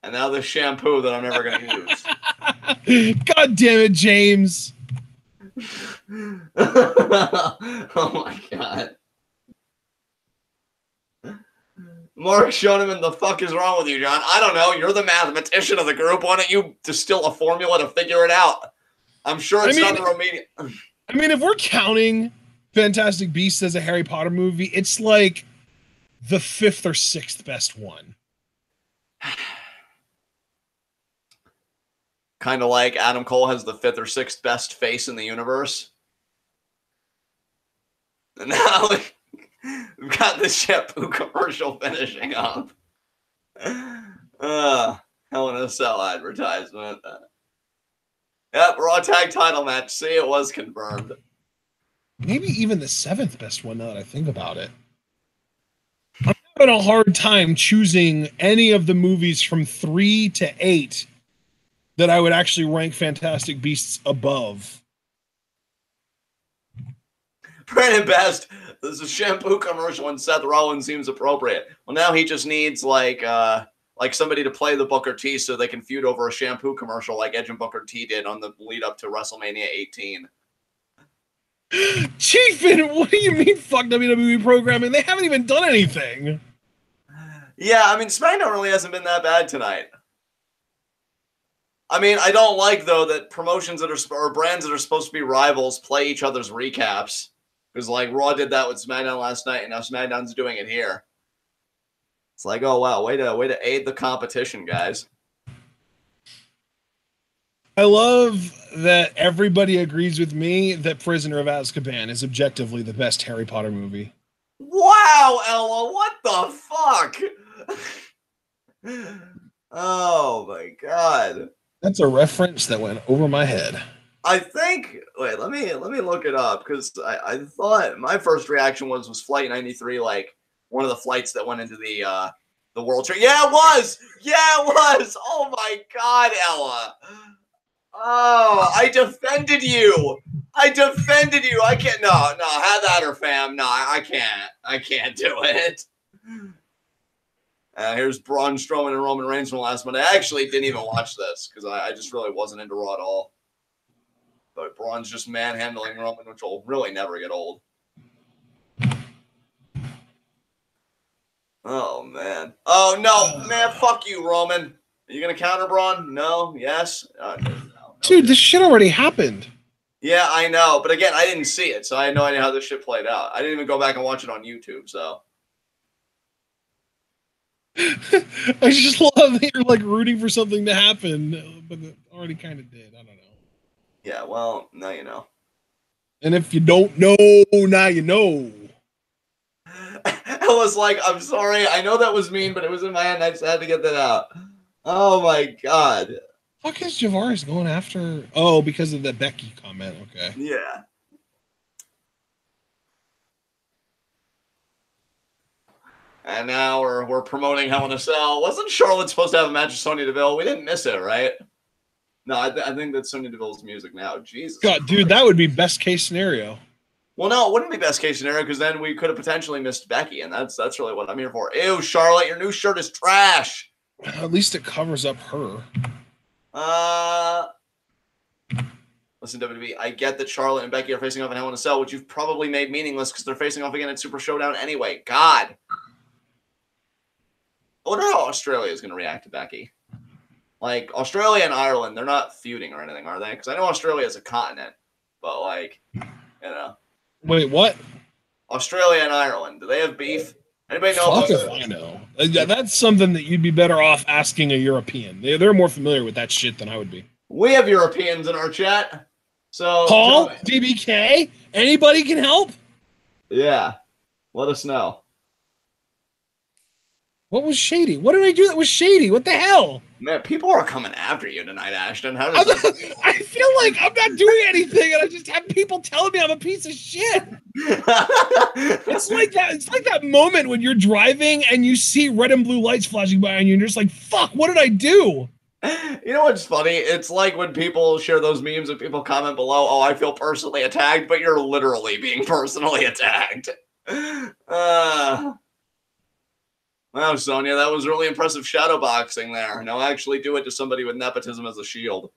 And now the shampoo that I'm never going to use. God damn it, James. Oh my God. Mark Schoeneman, the fuck is wrong with you, John? I don't know. You're the mathematician of the group. Why don't you distill a formula to figure it out? I'm sure it's not the remedial. I mean, if we're counting Fantastic Beasts as a Harry Potter movie, it's like the 5th or 6th best one. Kind of like Adam Cole has the 5th or 6th best face in the universe. And now we've got the shampoo commercial finishing up. Hell in a Cell advertisement. Yep, Raw Tag title match. See, it was confirmed. maybe even the 7th best one now that I think about it. I'm having a hard time choosing any of the movies from 3 to 8 that I would actually rank Fantastic Beasts above. Brandon Best, there's a shampoo commercial and Seth Rollins seems appropriate. Well, now he just needs like somebody to play the Booker T so they can feud over a shampoo commercial like Edge and Booker T did on the lead up to WrestleMania 18. Chiefin, what do you mean fuck WWE programming? They haven't even done anything. Yeah, I mean, SmackDown really hasn't been that bad tonight. I mean, I don't like, though, that promotions that are, or brands that are supposed to be rivals play each other's recaps. Because, like, Raw did that with SmackDown last night, and now SmackDown's doing it here. It's like, oh, wow, way to aid the competition, guys. I love that everybody agrees with me that Prisoner of Azkaban is objectively the best Harry Potter movie. Wow, Ella, what the fuck? Oh, my God. That's a reference that went over my head. I think. Wait, let me look it up because I thought my first reaction was Flight 93, like one of the flights that went into the World Trade. Yeah, it was. Yeah, it was. Oh my God, Ella. Oh, I defended you. I can't. No, have at her, fam. No, I can't. I can't do it. Here's Braun Strowman and Roman Reigns from last Monday. I actually didn't even watch this because I just really wasn't into Raw at all. But Braun's just manhandling Roman, which will really never get old. Oh, man. Oh, no. Man, fuck you, Roman. Are you going to counter Braun? No? Yes? No. Dude, this shit already happened. Yeah, I know. But again, I didn't see it, so I had no idea how this shit played out. I didn't even go back and watch it on YouTube, so. I just love that you're like rooting for something to happen, but it already kind of did. I don't know. Yeah, well, now you know. And if you don't know, now you know. I was like, I'm sorry. I know that was mean, but it was in my hand. I just had to get that out. Oh, my God. Fuck is Javaris going after? Oh, because of the Becky comment. Okay. Yeah. And now we're promoting Hell in a Cell. Wasn't Charlotte supposed to have a match with Sonya Deville? We didn't miss it, right? No, I think that's Sonya Deville's music now. Jesus God, Christ. dude, that would be best case scenario. Well, no, it wouldn't be best case scenario because then we could have potentially missed Becky, and that's really what I'm here for. Ew, Charlotte, your new shirt is trash. At least it covers up her. Listen, WWE, I get that Charlotte and Becky are facing off in Hell in a Cell, which you've probably made meaningless because they're facing off again at Super Showdown anyway. God. I wonder how Australia is going to react to Becky. Like, Australia and Ireland, they're not feuding or anything, are they? Because I know Australia is a continent, but, like, you know. Wait, what? Australia and Ireland, do they have beef? Anybody know Fuck if I know. That's something that you'd be better off asking a European. They're more familiar with that shit than I would be. We have Europeans in our chat. So Paul, DBK, anybody can help? Yeah. Let us know. What was shady? What did I do that was shady? What the hell? Man, people are coming after you tonight, Ashton. How does that... I feel like I'm not doing anything, and I just have people telling me I'm a piece of shit. It's like that moment when you're driving and you see red and blue lights flashing by on you, and you're just like, "Fuck! What did I do?" You know what's funny? It's like when people share those memes and people comment below, "Oh, I feel personally attacked," but you're literally being personally attacked. Wow, Sonya, that was really impressive shadow boxing there. Now actually do it to somebody with nepotism as a shield.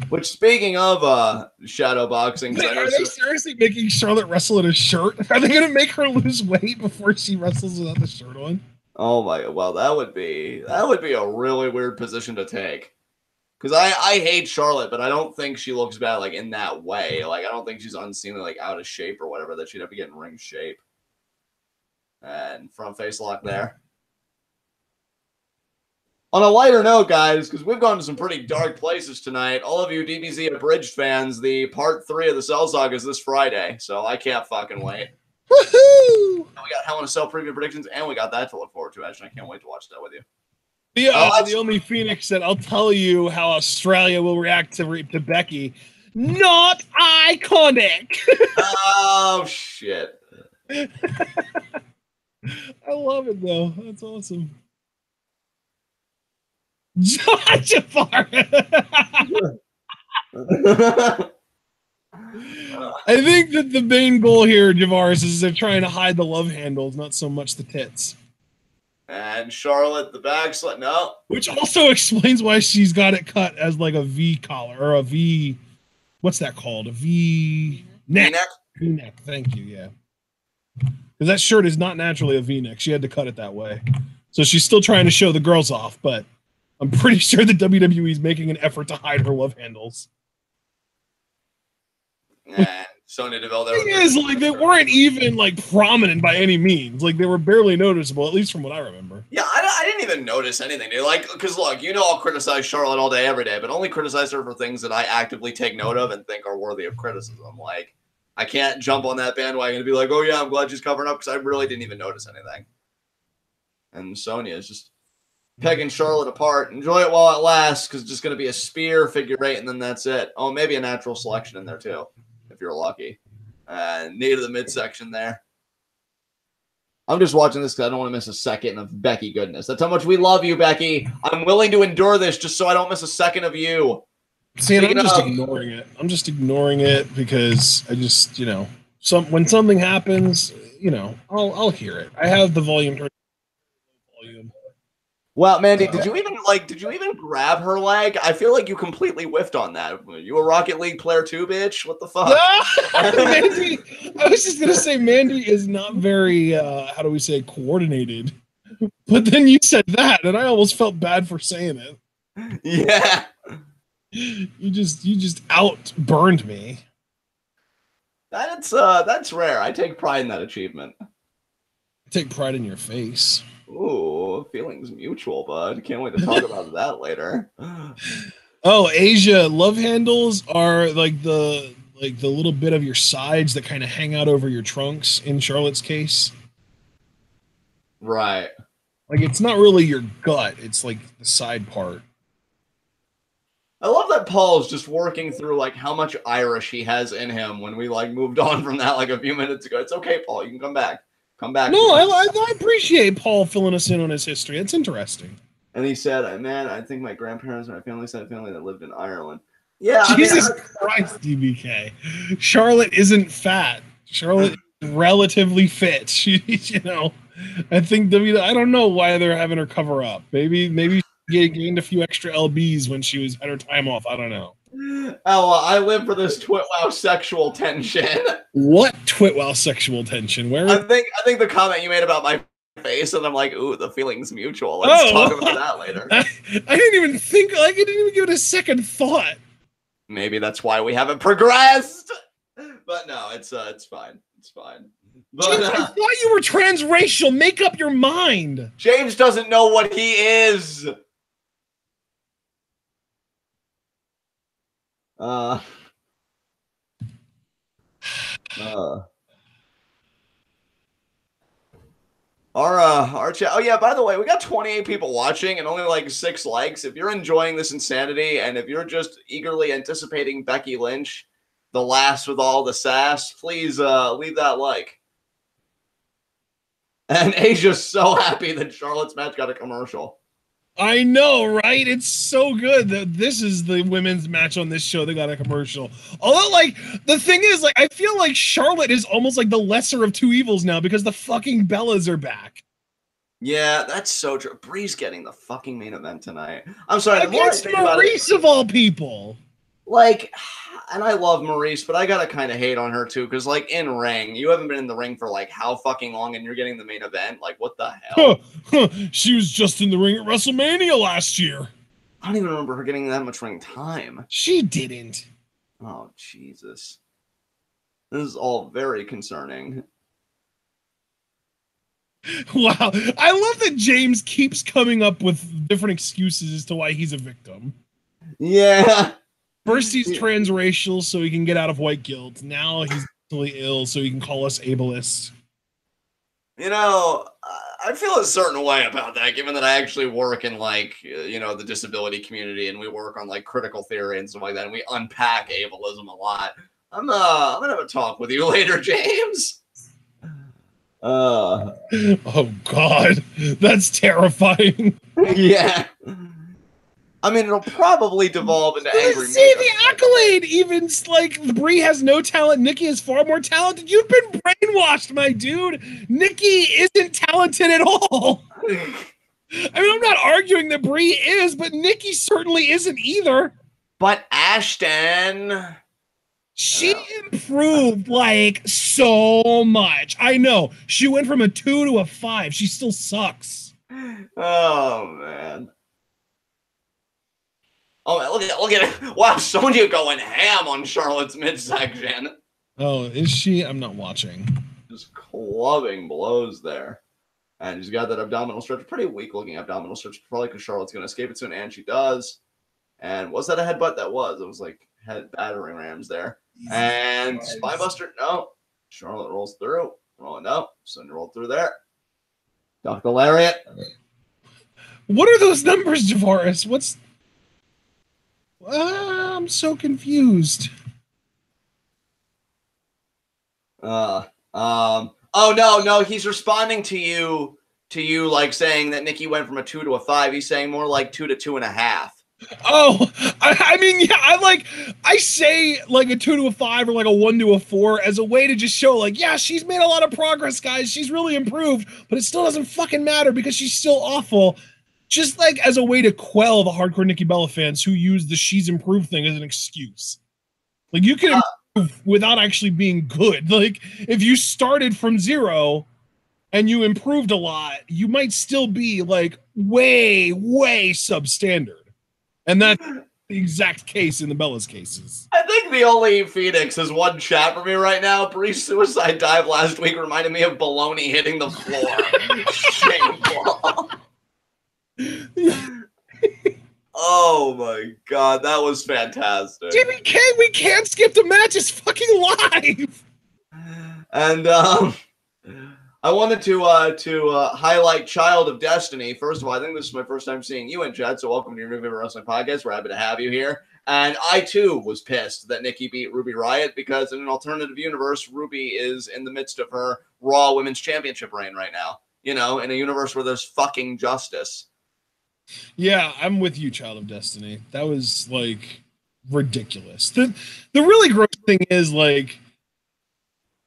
Which, speaking of shadow boxing... Are they seriously making Charlotte wrestle in a shirt? Are they going to make her lose weight before she wrestles without the shirt on? Oh my, well, that would be a really weird position to take. Because I hate Charlotte, but I don't think she looks bad, like, in that way. Like, I don't think she's unseemly, like, out of shape or whatever, that she'd have to get in ring shape. And front face lock there. On a lighter note, guys, because we've gone to some pretty dark places tonight, all of you DBZ Abridged fans, the part 3 of the Cell Saga is this Friday, so I can't fucking wait. Woohoo! We got Hell in a Cell preview predictions, and we got that to look forward to, Ashton. I can't wait to watch that with you. The only Phoenix said, "I'll tell you how Australia will react to Becky." Not iconic. Oh shit! I love it though. That's awesome. Jafar. I think that the main goal here, Javaris, is they're trying to hide the love handles, not so much the tits. And Charlotte, the backslide. No. Which also explains why she's got it cut as like a V collar or a V. What's that called? A V neck. V-neck. Thank you. Yeah. Because that shirt is not naturally a V-neck. She had to cut it that way. So she's still trying to show the girls off, but I'm pretty sure the WWE is making an effort to hide her love handles. Yeah. Sonya Deville. The thing is, like, they weren't even like prominent by any means. Like, they were barely noticeable, at least from what I remember. Yeah, I didn't even notice anything, dude. Like, because look, you know, I'll criticize Charlotte all day, every day, but only criticize her for things that I actively take note of and think are worthy of criticism. Like, I can't jump on that bandwagon and be like, oh yeah, I'm glad she's covering up, because I really didn't even notice anything. And Sonya is just pegging Charlotte apart. Enjoy it while it lasts, because it's just going to be a spear, figure eight, and then that's it. Oh, maybe a natural selection in there too, if you're lucky. Knee to the midsection there. I'm just watching this because I don't want to miss a second of Becky goodness. That's how much we love you, Becky. I'm willing to endure this just so I don't miss a second of you. See, I'm just ignoring it. I'm just ignoring it because I just, you know, when something happens, you know, I'll hear it. I have the volume turned. Well, Mandy, did you even grab her leg? I feel like you completely whiffed on that. You a Rocket League player too, bitch? What the fuck? Mandy, I was just gonna say Mandy is not very how do we say coordinated. But then you said that, and I almost felt bad for saying it. Yeah. You just outburned me. That's rare. I take pride in that achievement. I take pride in your face. Ooh, feelings mutual, bud. Can't wait to talk about that later. Oh, Asia, love handles are like the little bit of your sides that kind of hang out over your trunks in Charlotte's case. Right. Like, it's not really your gut, it's like the side part. I love that Paul's just working through like how much Irish he has in him when we like moved on from that like a few minutes ago. It's okay, Paul. You can come back. Come back. No, I appreciate Paul filling us in on his history. It's interesting. And he said, man, I think my grandparents and my family said family that lived in Ireland. Yeah. Jesus Christ, DBK. Charlotte isn't fat. Charlotte is relatively fit. She, you know, I think I don't know why they're having her cover up. Maybe she gained a few extra LBs when she had her time off. I don't know. Oh, I live for this twitwow sexual tension. What twitwow sexual tension? Where? I think the comment you made about my face, and I'm like, ooh, the feeling's mutual. Let's talk about that later. I didn't even think. Like, I didn't even give it a second thought. Maybe that's why we haven't progressed. But no, it's fine. It's fine. But, James, I thought you were transracial. Make up your mind. James doesn't know what he is. Our chat. Oh yeah, by the way, we got 28 people watching and only like 6 likes. If you're enjoying this insanity and if you're just eagerly anticipating Becky Lynch, the last with all the sass, please leave that like. And Asia's so happy that Charlotte's match got a commercial. I know, right? It's so good that this is the women's match on this show that got a commercial. Although, like, the thing is, like, I feel like Charlotte is almost like the lesser of two evils now because the fucking Bellas are back. Yeah, that's so true. Bree's getting the fucking main event tonight. I'm sorry. Against Maurice of all people. Like, and I love Maurice, but I gotta kind of hate on her too, because like in ring, you haven't been in the ring for like how fucking long, and you're getting the main event. Like, what the hell? She was just in the ring at WrestleMania last year. I don't even remember her getting that much ring time. She didn't. Oh Jesus, this is all very concerning. Wow, I love that James keeps coming up with different excuses as to why he's a victim. Yeah. First, he's transracial, so he can get out of white guilt. Now he's mentally ill, so he can call us ableist. You know, I feel a certain way about that, given that I actually work in like, the disability community, and we work on like critical theory and stuff like that, and we unpack ableism a lot. I'm gonna have a talk with you later, James. Oh God, that's terrifying. Yeah. I mean, it'll probably devolve into angry. See the accolade. Even like Brie has no talent. Nikki is far more talented. You've been brainwashed, my dude. Nikki isn't talented at all. I mean, I'm not arguing that Brie is, but Nikki certainly isn't either. But Ashton, she improved like so much. I know she went from a 2 to a 5. She still sucks. Oh man. Oh, man, look at it. Wow, Sonya going ham on Charlotte's midsection. Oh, is she? I'm not watching. Just clubbing blows there. And she's got that abdominal stretch. Pretty weak-looking abdominal stretch, probably because Charlotte's going to escape it soon, and she does. And was that a headbutt? That was. It was like head battering rams there. And Spinebuster, no. Charlotte rolls through. Rolling up. Sonya rolled through there. Duck the lariat. What are those numbers, Javaris? What's... I'm so confused. Oh no, he's responding to you like saying that Nikki went from a 2 to a 5. He's saying more like 2 to 2.5. Oh, I mean, yeah, I say like a 2 to a 5 or like a 1 to a 4 as a way to just show like, yeah, she's made a lot of progress, guys. She's really improved, but it still doesn't fucking matter because she's still awful. Just like as a way to quell the hardcore Nikki Bella fans who use the she's improved thing as an excuse. Like you can improve without actually being good. Like if you started from 0 and you improved a lot, you might still be like way, way substandard. And that's the exact case in the Bella's cases. I think the only Phoenix has one chat for me right now. Bree's suicide dive last week reminded me of baloney hitting the floor. Shameful. Oh my God, that was fantastic. We can't skip the match. It's fucking live. And I wanted to highlight Child of Destiny. First of all, I think this is my first time seeing you in chat, so welcome to your New Vivid Wrestling Podcast. We're happy to have you here. And I too was pissed that Nikki beat Ruby Riott because in an alternative universe, Ruby is in the midst of her Raw Women's Championship reign right now. You know, in a universe where there's fucking justice. Yeah, I'm with you, Child of Destiny. That was like ridiculous. The really gross thing is like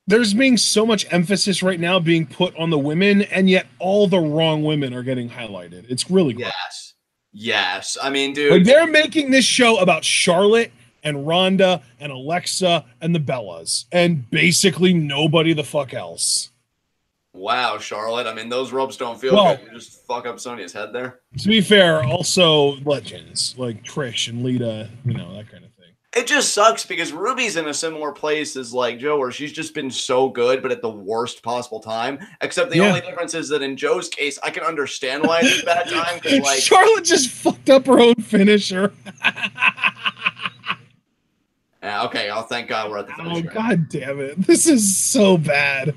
there's being so much emphasis right now being put on the women, and yet all the wrong women are getting highlighted. It's really gross. Yes. I mean, dude, like they're making this show about Charlotte and Ronda and Alexa and the Bellas, and basically nobody the fuck else. Wow, Charlotte. I mean, those ropes don't feel good. You just fuck up Sonya's head there. To be fair, also legends like Trish and Lita, you know, that kind of thing. It just sucks because Ruby's in a similar place as like Joe, where she's just been so good, but at the worst possible time. Except the only difference is that in Joe's case, I can understand why it's a bad time. Because like Charlotte just fucked up her own finisher. Yeah, okay. Oh, thank God we're at the finish. Oh, God damn it. This is so bad.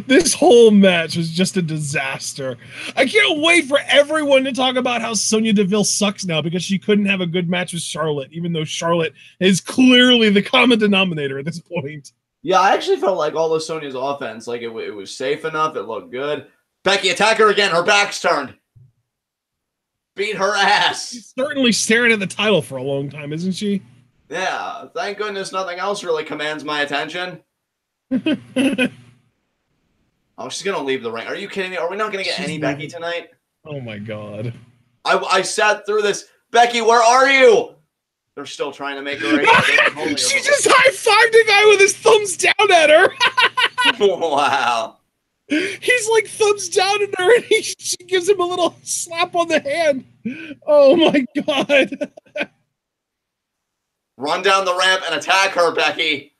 This whole match was just a disaster. I can't wait for everyone to talk about how Sonya Deville sucks now because she couldn't have a good match with Charlotte, even though Charlotte is clearly the common denominator at this point. Yeah, I actually felt like all of Sonya's offense, like it was safe enough. It looked good. Becky, attack her again. Her back's turned. Beat her ass. She's certainly staring at the title for a long time, isn't she? Yeah, thank goodness nothing else really commands my attention. Oh, she's going to leave the ring. Are you kidding me? Are we not going to get any Becky tonight? Oh, my God. I sat through this. Becky, where are you? They're still trying to make her. She just high-fived a guy with his thumbs down at her. Wow. He's like thumbs down at her, and she gives him a little slap on the hand. Oh, my God. Run down the ramp and attack her, Becky.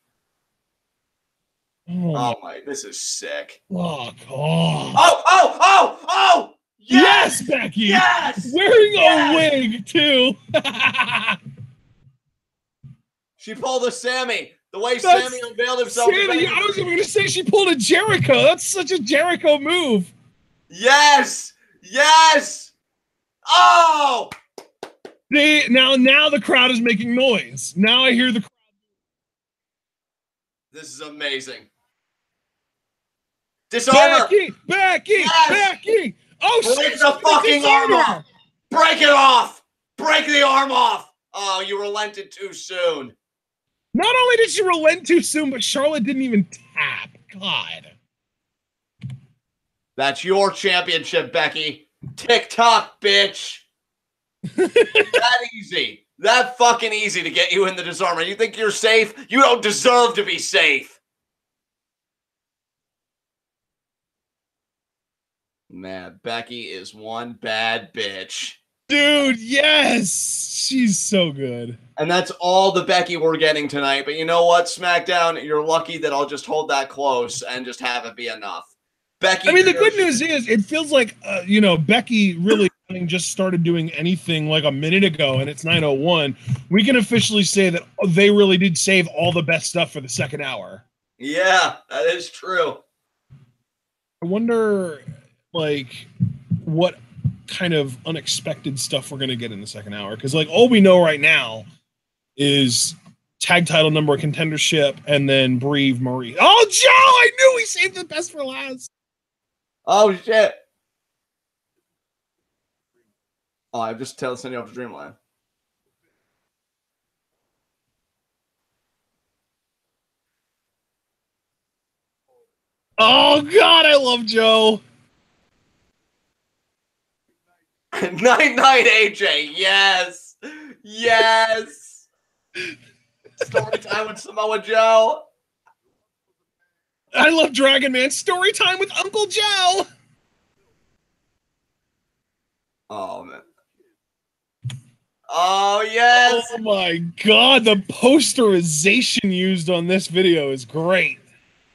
Oh my, this is sick. Fuck off. Oh! Yes, Becky! Yes! Wearing a wig, too. She pulled a Sammy. The way Sammy unveiled himself. Sammy, I was going to say she pulled a Jericho. That's such a Jericho move. Yes. Yes. Oh. Now the crowd is making noise. Now I hear the crowd. This is amazing. Disarmer. Becky. Yes. Becky. Oh, break the fucking arm off. Break it off. Break the arm off. Oh, you relented too soon. Not only did she relent too soon, but Charlotte didn't even tap. God. That's your championship, Becky. TikTok, bitch. That easy. That fucking easy to get you in the disarmer. You think you're safe? You don't deserve to be safe. Man, Becky is one bad bitch. Dude, yes! She's so good. And that's all the Becky we're getting tonight. But you know what, SmackDown? You're lucky that I'll just hold that close and just have it be enough. Becky. I mean, the good news is it feels like, Becky really just started doing anything like a minute ago, and it's 9:01. We can officially say that they really did save all the best stuff for the second hour. Yeah, that is true. I wonder, what kind of unexpected stuff we're going to get in the second hour. Because, all we know right now is tag title number contendership and then Bree Marie. Oh, Joe! I knew we saved the best for last. Oh, shit. Oh, I'm just sending you off to Dreamland. Oh, God, I love Joe. Night, AJ. Yes. Yes. Story time with Samoa Joe. I love Dragon Man. Story time with Uncle Joe. Oh, man. Oh, yes. Oh, my God. The posterization used on this video is great.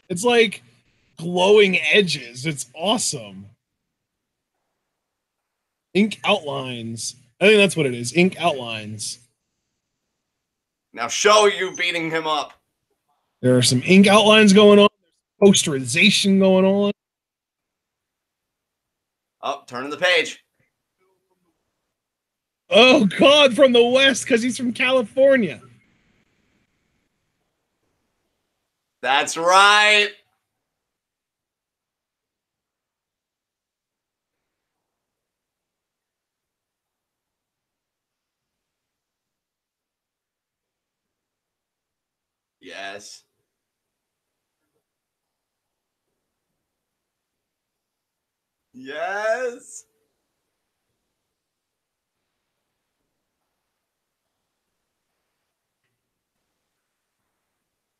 It's like glowing edges. It's awesome. Ink outlines. I think that's what it is. Ink outlines. Now show you beating him up. There are some ink outlines going on. There's posterization going on. Oh, turning the page. Oh, God, from the West, because he's from California. That's right. Yes. Yes.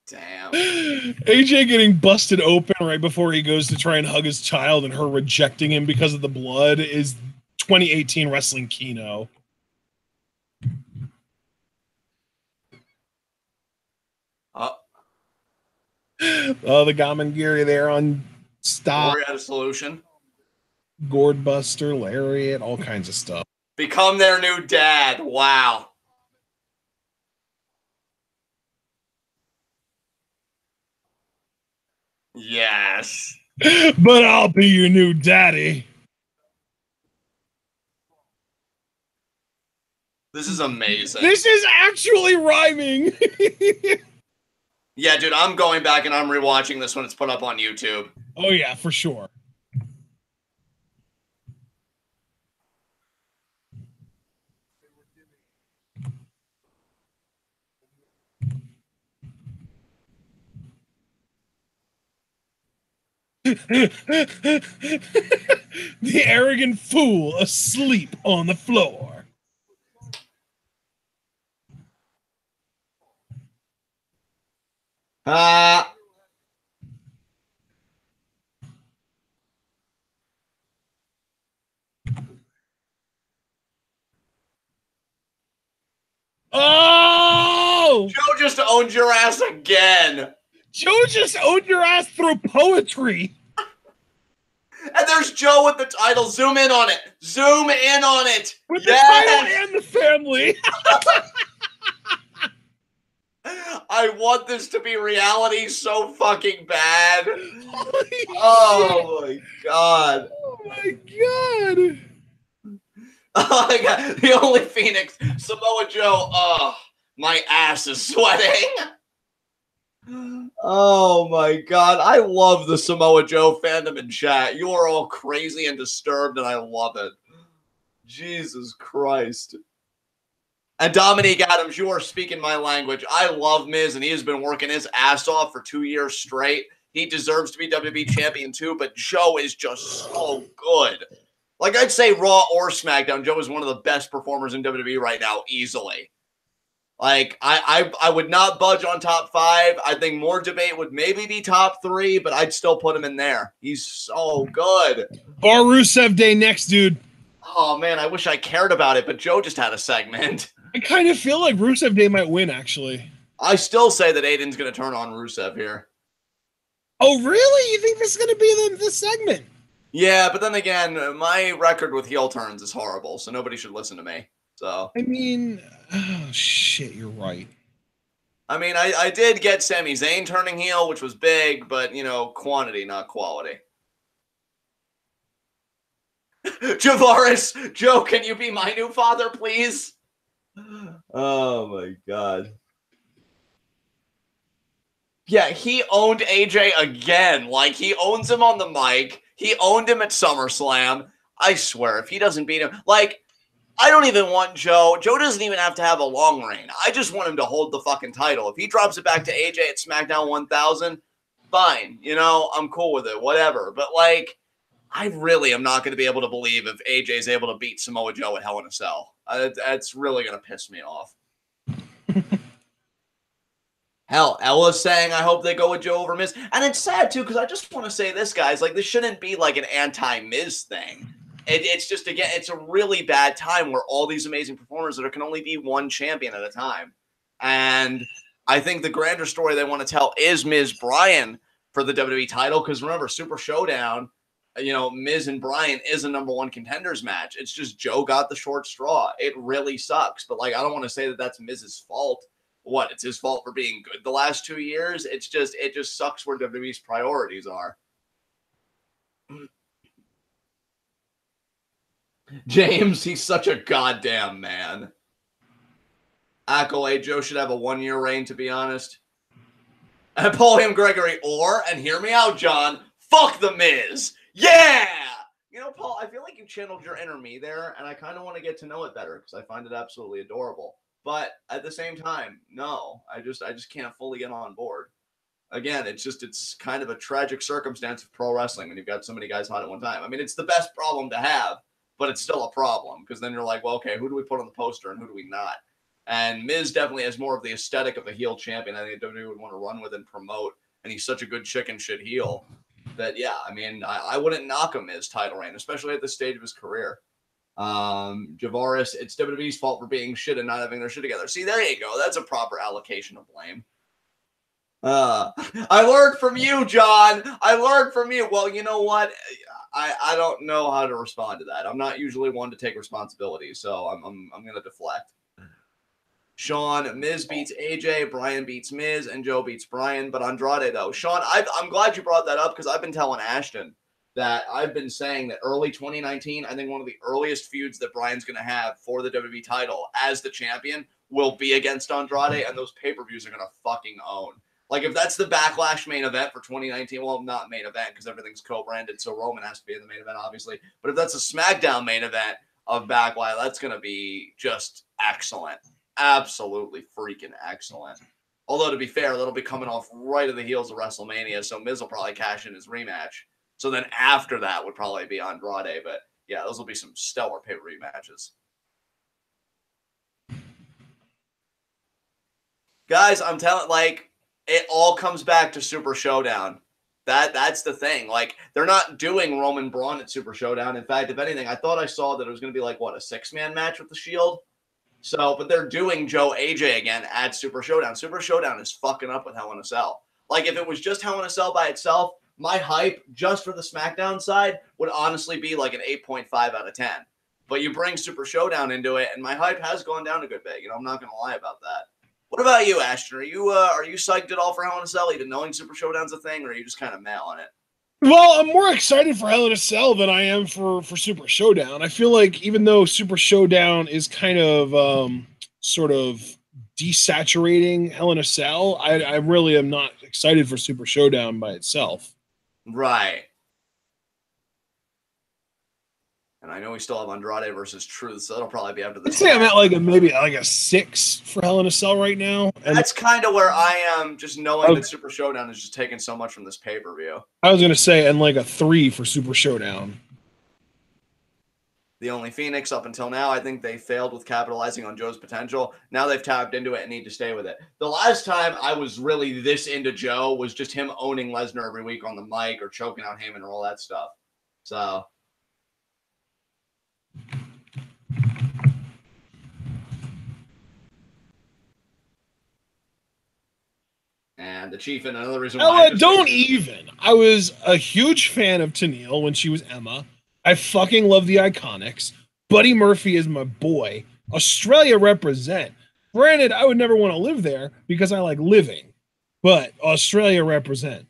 Damn. AJ getting busted open right before he goes to try and hug his child and her rejecting him because of the blood is 2018 Wrestling Kino. Oh, the Gamangiri there on stop. Glory had a solution. Gourd Buster, Lariat, all kinds of stuff. Become their new dad. Wow. Yes. But I'll be your new daddy. This is amazing. This is actually rhyming. Yeah, dude, I'm going back and I'm rewatching this when it's put up on YouTube. Oh, yeah, for sure. The arrogant fool asleep on the floor. Oh! Joe just owned your ass again. Joe just owned your ass through poetry. And there's Joe with the title. Zoom in on it. Zoom in on it. With the title and the family. I want this to be reality so fucking bad. Holy Oh my god. Oh my god. Oh my god. The only Phoenix, Samoa Joe. Oh, my ass is sweating. Oh my god. I love the Samoa Joe fandom in chat. You are all crazy and disturbed, and I love it. Jesus Christ. And Dominique Adams, you are speaking my language. I love Miz, and he has been working his ass off for 2 years straight. He deserves to be WWE champion too, but Joe is just so good. Like, I'd say Raw or SmackDown, Joe is one of the best performers in WWE right now, easily. Like, I would not budge on top 5. I think more debate would maybe be top 3, but I'd still put him in there. He's so good. Bar Rusev Day next, dude. Oh, man, I wish I cared about it, but Joe just had a segment. I kind of feel like Rusev Day might win, actually. I still say that Aiden's going to turn on Rusev here. Oh, really? You think this is going to be the segment? Yeah, but then again, my record with heel turns is horrible, so nobody should listen to me. So I mean, oh, shit, you're right. I mean, I did get Sami Zayn turning heel, which was big, but, you know, quantity, not quality. Javaris, Joe, can you be my new father, please? Oh, my God. Yeah, he owned AJ again. Like, he owns him on the mic. He owned him at SummerSlam. I swear, if he doesn't beat him, like, I don't even want Joe. Joe doesn't even have to have a long reign. I just want him to hold the fucking title. If he drops it back to AJ at SmackDown 1000, fine. You know, I'm cool with it, whatever. But, like, I really am not going to be able to believe if AJ is able to beat Samoa Joe at Hell in a Cell. That's really going to piss me off. Hell, Ella's saying, I hope they go with Joe over Miz. And it's sad, too, because I just want to say this, guys. Like, this shouldn't be like an anti-Miz thing. It's just, again, it's a really bad time where all these amazing performers there can only be one champion at a time. And I think the grander story they want to tell is Miz Bryan for the WWE title. Because remember, Super Showdown, you know, Miz and Bryan is a #1 contenders match. It's just Joe got the short straw. It really sucks. But, like, I don't want to say that that's Miz's fault. What, it's his fault for being good the last 2 years? It just sucks where WWE's priorities are. James, he's such a goddamn man. Accolade, Joe should have a 1-year reign, to be honest. And Napoleon Gregory, and hear me out, John, fuck the Miz. Yeah! You know, Paul, I feel like you channeled your inner me there, and I kind of want to get to know it better because I find it absolutely adorable. But at the same time, no, I just can't fully get on board. Again, it's kind of a tragic circumstance of pro wrestling when you've got so many guys hot at one time. I mean, it's the best problem to have, but it's still a problem because then you're like, well, okay, who do we put on the poster and who do we not? And Miz definitely has more of the aesthetic of a heel champion I think WWE would want to run with and promote. And he's such a good chicken shit heel that, yeah, I mean, I wouldn't knock a Miz title reign, especially at this stage of his career. Javaris, it's WWE's fault for being shit and not having their shit together. See, there you go. That's a proper allocation of blame. I learned from you, John. I learned from you. Well, you know what? I don't know how to respond to that. I'm not usually one to take responsibility, so I'm gonna deflect. Sean, Miz beats AJ, Bryan beats Miz, and Joe beats Bryan. But Andrade, though, Sean, I'm glad you brought that up because I've been telling Ashton that I've been saying that early 2019, I think one of the earliest feuds that Bryan's going to have for the WWE title as the champion will be against Andrade, and those pay-per-views are going to fucking own. Like, if that's the Backlash main event for 2019, well, not main event because everything's co-branded, so Roman has to be in the main event, obviously. But if that's a SmackDown main event of Backlash, that's going to be just excellent. Absolutely freaking excellent. Although, to be fair, that'll be coming off right at the heels of WrestleMania, so Miz will probably cash in his rematch. So then after that would probably be Andrade. But, yeah, those will be some stellar pay-per-view matches. Guys, I'm telling, like, it all comes back to Super Showdown. That's the thing. Like, they're not doing Roman Braun at Super Showdown. In fact, if anything, I thought I saw that it was going to be like, what, a 6-man match with the Shield? So, but they're doing Joe AJ again at Super Showdown. Super Showdown is fucking up with Hell in a Cell. Like, if it was just Hell in a Cell by itself, my hype just for the SmackDown side would honestly be like an 8.5 out of 10. But you bring Super Showdown into it, and my hype has gone down a good bit. You know, I'm not going to lie about that. What about you, Ashton? Are you psyched at all for Hell in a Cell, even knowing Super Showdown's a thing, or are you just kind of mad on it? Well, I'm more excited for Hell in a Cell than I am for Super Showdown. I feel like even though Super Showdown is kind of sort of desaturating Hell in a Cell, I really am not excited for Super Showdown by itself. Right. And I know we still have Andrade versus Truth, so that'll probably be after this. I'd say I'm at like maybe a 6 for Hell in a Cell right now. And that's kind of where I am, just knowing that Super Showdown is just taking so much from this pay-per-view. I was gonna say, and like a 3 for Super Showdown. The only Phoenix up until now, I think they failed with capitalizing on Joe's potential. Now they've tapped into it and need to stay with it. The last time I was really this into Joe was just him owning Lesnar every week on the mic or choking out Heyman and all that stuff. So. And the Chief, and another reason why. I was a huge fan of Tenille when she was Emma. I fucking love the Iconics. Buddy Murphy is my boy. Australia represent. Granted, I would never want to live there because I like living, but Australia represent.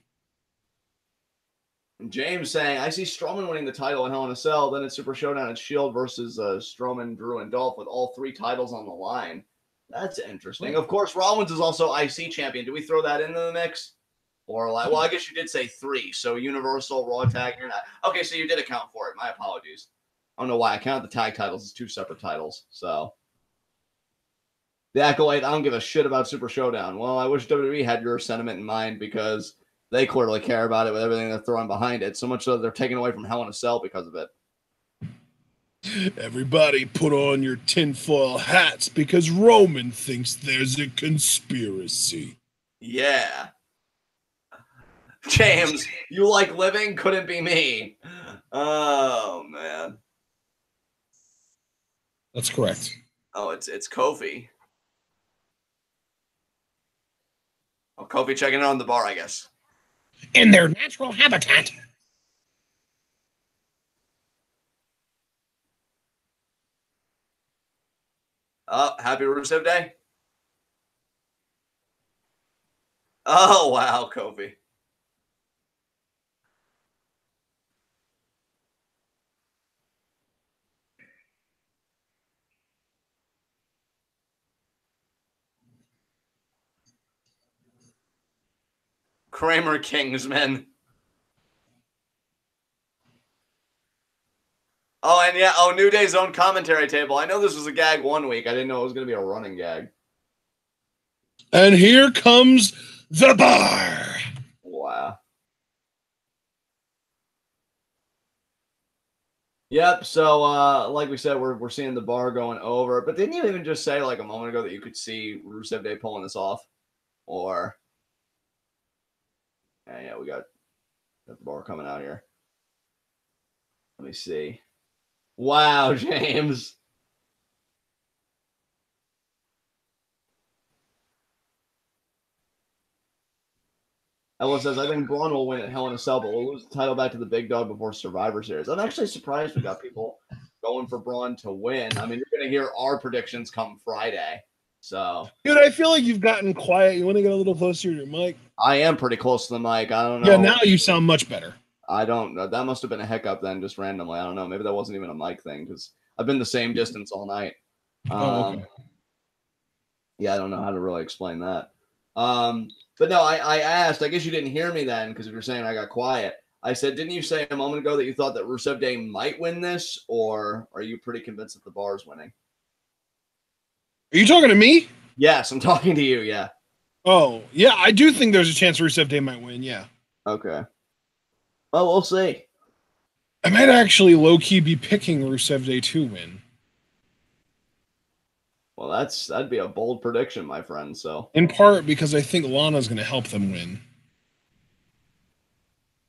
James saying, I see Strowman winning the title in Hell in a Cell. Then it's Super Showdown at Shield versus Strowman, Drew, and Dolph with all 3 titles on the line. That's interesting. Of course, Rollins is also IC champion. Do we throw that into the mix? Or like, well, I guess you did say 3. So Universal, Raw Tag, you're not. Okay, so you did account for it. My apologies. I don't know why I count the tag titles as 2 separate titles. So the Acolyte, I don't give a shit about Super Showdown. Well, I wish WWE had your sentiment in mind because they clearly care about it with everything they're throwing behind it. So much so they're taking away from Hell in a Cell because of it. Everybody put on your tinfoil hats because Roman thinks there's a conspiracy. Yeah. James, you like living? Couldn't be me. Oh, man. That's correct. Oh, it's Kofi. Oh, Kofi checking in on the bar, I guess. In their natural habitat. Oh, happy Rusev Day. Oh, wow, Kofi. Kramer Kingsman. Oh, and yeah, New Day's own commentary table. I know this was a gag one week. I didn't know it was going to be a running gag. And here comes the bar. Wow. Yep, so like we said, we're seeing the bar going over. But didn't you even just say like a moment ago that you could see Rusev Day pulling this off? Or yeah, we got the bar coming out here. Let me see. Wow, James. Ella says, I think Braun will win at Hell in a Cell, but we'll lose the title back to the big dog before Survivor Series. I'm actually surprised we got people going for Braun to win. I mean, you're going to hear our predictions come Friday. So, dude, I feel like you've gotten quiet. You want to get a little closer to your mic? I am pretty close to the mic. I don't know. Yeah, now you sound much better. I don't know. That must have been a hiccup then, just randomly. I don't know. Maybe that wasn't even a mic thing because I've been the same distance all night. Okay. Yeah, I don't know how to really explain that. But no, I asked. I guess you didn't hear me then because if you're saying I got quiet, I said, didn't you say a moment ago that you thought that Rusev Day might win this, or are you pretty convinced that the bar is winning? Are you talking to me? Yes, I'm talking to you. Yeah. Oh, yeah, I do think there's a chance Rusev Day might win. Yeah. Okay. Well, we'll see. I might actually low-key be picking Rusev Day to win. Well, that'd be a bold prediction, my friend. So, in part because I think Lana's going to help them win.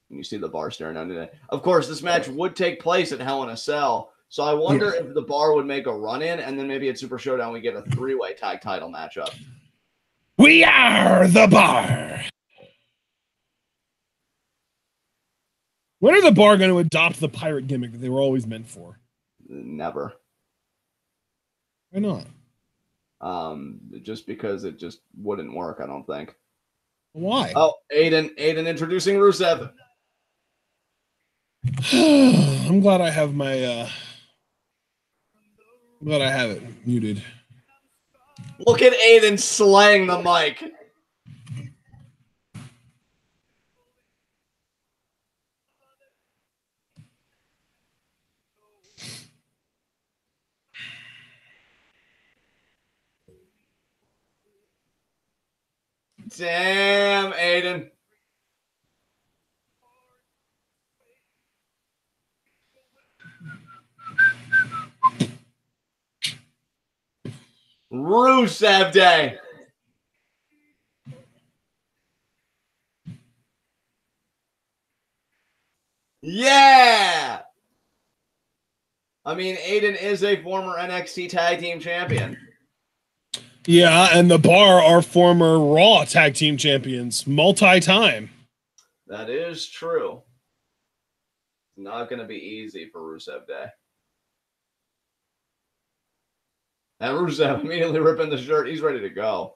You see the bar staring down today. Of course, this match would take place at Hell in a Cell. So I wonder if the bar would make a run-in, and then maybe at Super Showdown we get a 3-way tag title matchup. We are the bar. When are the bar going to adopt the pirate gimmick that they were always meant for? Never. Why not? just because it just wouldn't work, I don't think. Why? Oh, Aiden introducing Rusev. I'm glad I have my I'm glad I have it muted. Look at Aiden slaying the mic. Damn, Aiden. Rusev Day. Yeah. I mean, Aiden is a former NXT Tag Team Champion. Yeah, and the Bar are former Raw Tag Team Champions, multi-time. That is true. It's not going to be easy for Rusev Day. And Rusev immediately ripping the shirt. He's ready to go.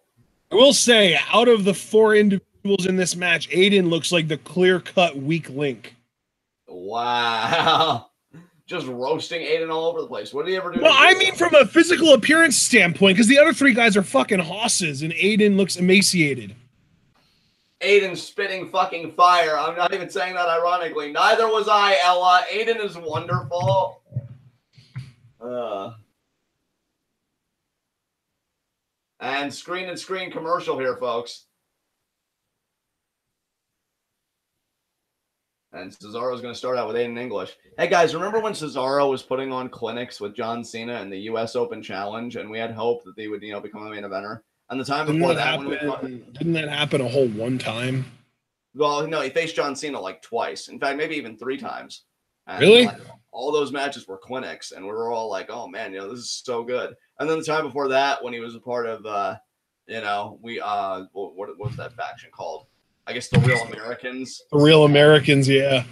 I will say, out of the 4 individuals in this match, Aiden looks like the clear-cut weak link. Wow. Just roasting Aiden all over the place. What did he ever do? Well, I mean from a physical appearance standpoint, because the other 3 guys are fucking hosses, and Aiden looks emaciated. Aiden spitting fucking fire. I'm not even saying that ironically. Neither was I, Ella. Aiden is wonderful. And screen commercial here, folks. And Cesaro's going to start out with Aiden English. Hey, guys, remember when Cesaro was putting on clinics with John Cena in the U.S. Open Challenge, and we had hope that they would, become a main eventer? And the time before didn't that happen a whole one time? Well, no, he faced John Cena like twice. In fact, maybe even 3 times. And really? All those matches were clinics, and we were all like, "Oh man, this is so good." And then the time before that, when he was a part of, what was that faction called? I guess the Real Americans. The Real Americans, yeah.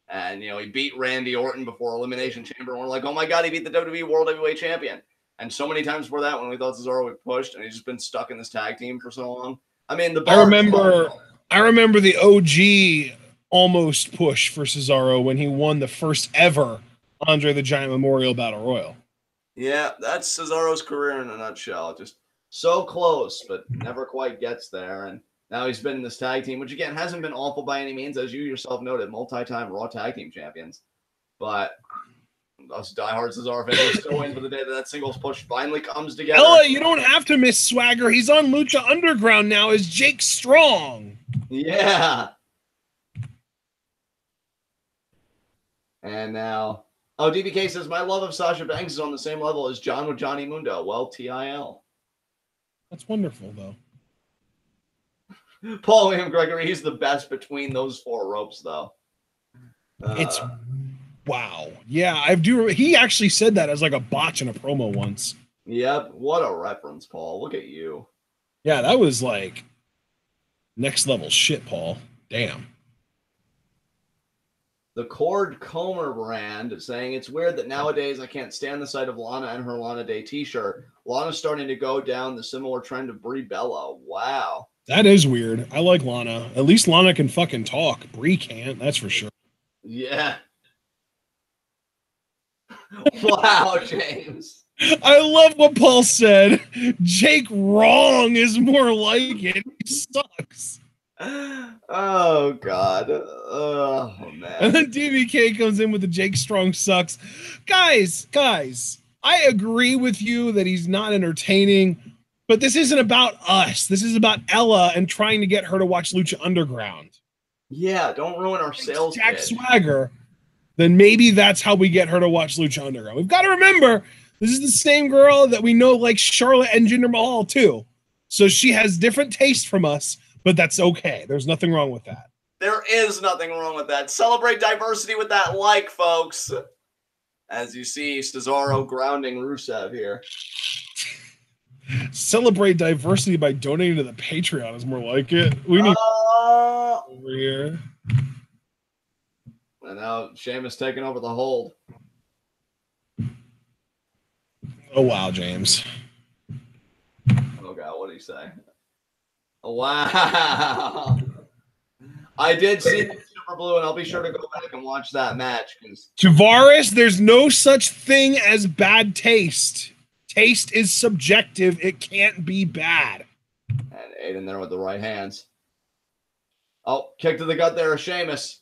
And he beat Randy Orton before Elimination Chamber, and we're like, "Oh my god, he beat the WWE World Heavyweight Champion!" And so many times before that, when we thought Cesaro would pushed, and he's just been stuck in this tag team for so long. I mean, I remember the OG almost push for Cesaro when he won the first ever Andre the Giant Memorial Battle Royal. Yeah, that's Cesaro's career in a nutshell. Just so close, but never quite gets there. And now he's been in this tag team, which again hasn't been awful by any means, as you yourself noted, multi-time Raw tag team champions. But us diehard Cesaro fans are still waiting for the day that singles push finally comes together. Ella, you don't have to miss Swagger. He's on Lucha Underground now as Jake Strong. Yeah. And now, DBK says, my love of Sasha Banks is on the same level as John with Johnny Mundo. Well, TIL. That's wonderful, though. Paul William Gregory, he's the best between those 4 ropes, though. It's wow. Yeah, I do. He actually said that as like a botch in a promo once. Yep. What a reference, Paul. Look at you. Yeah, that was like next level shit, Paul. Damn. The Cord Comer brand is saying it's weird that nowadays I can't stand the sight of Lana and her Lana Day t-shirt. Lana's starting to go down the similar trend of Brie Bella. Wow. That is weird. I like Lana. At least Lana can fucking talk. Brie can't, that's for sure. Yeah. Wow, James. I love what Paul said. Jake Wrong is more like it. He sucks. Oh, God. Oh, man. And then DBK comes in with the Jake Strong sucks. Guys, I agree with you that he's not entertaining, but this isn't about us. This is about Ella and trying to get her to watch Lucha Underground. Yeah, don't ruin our sales Jack pitch. Swagger, then maybe that's how we get her to watch Lucha Underground. We've got to remember, this is the same girl that we know likes Charlotte and Jinder Mahal too. So she has different taste from us, but that's okay. There's nothing wrong with that. There is nothing wrong with that. Celebrate diversity with that like, folks. As you see, Cesaro grounding Rusev here. Celebrate diversity by donating to the Patreon is more like it. We need over here. And now Sheamus taking over the hold. Oh, wow, James. out. What did he say? Wow. I did see Super Blue, and I'll be sure to go back and watch that match. Tavares, there's no such thing as bad taste. Taste is subjective. It can't be bad. And Aiden there with the right hands. Oh, kick to the gut there, Sheamus.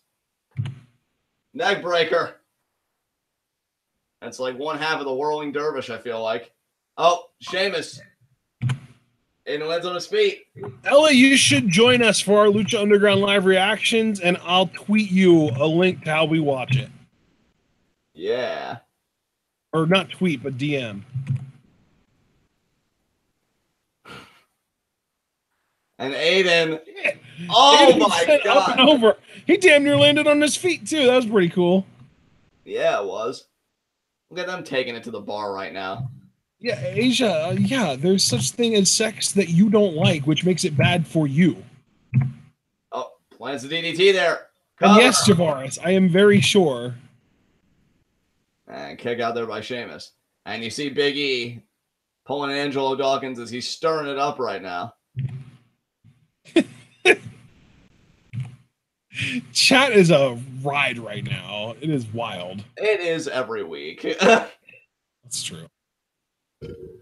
Neck breaker. That's like one half of the whirling dervish, I feel like. Oh, Sheamus. Aiden lands on his feet. Ella, you should join us for our Lucha Underground live reactions, and I'll tweet you a link to how we watch it. Yeah. Or not tweet, but DM. And Aiden. Oh Aiden my God. Up and over. He damn near landed on his feet, too. That was pretty cool. Yeah, it was. Look at them taking it to the bar right now. Yeah, Asia, yeah, there's such thing as sex that you don't like, which makes it bad for you. Oh, plants the DDT there. And yes, Tavares, I am very sure. And kick out there by Sheamus. And you see Big E pulling Angelo Dawkins as he's stirring it up right now. Chat is a ride right now. It is wild. It is every week. That's true.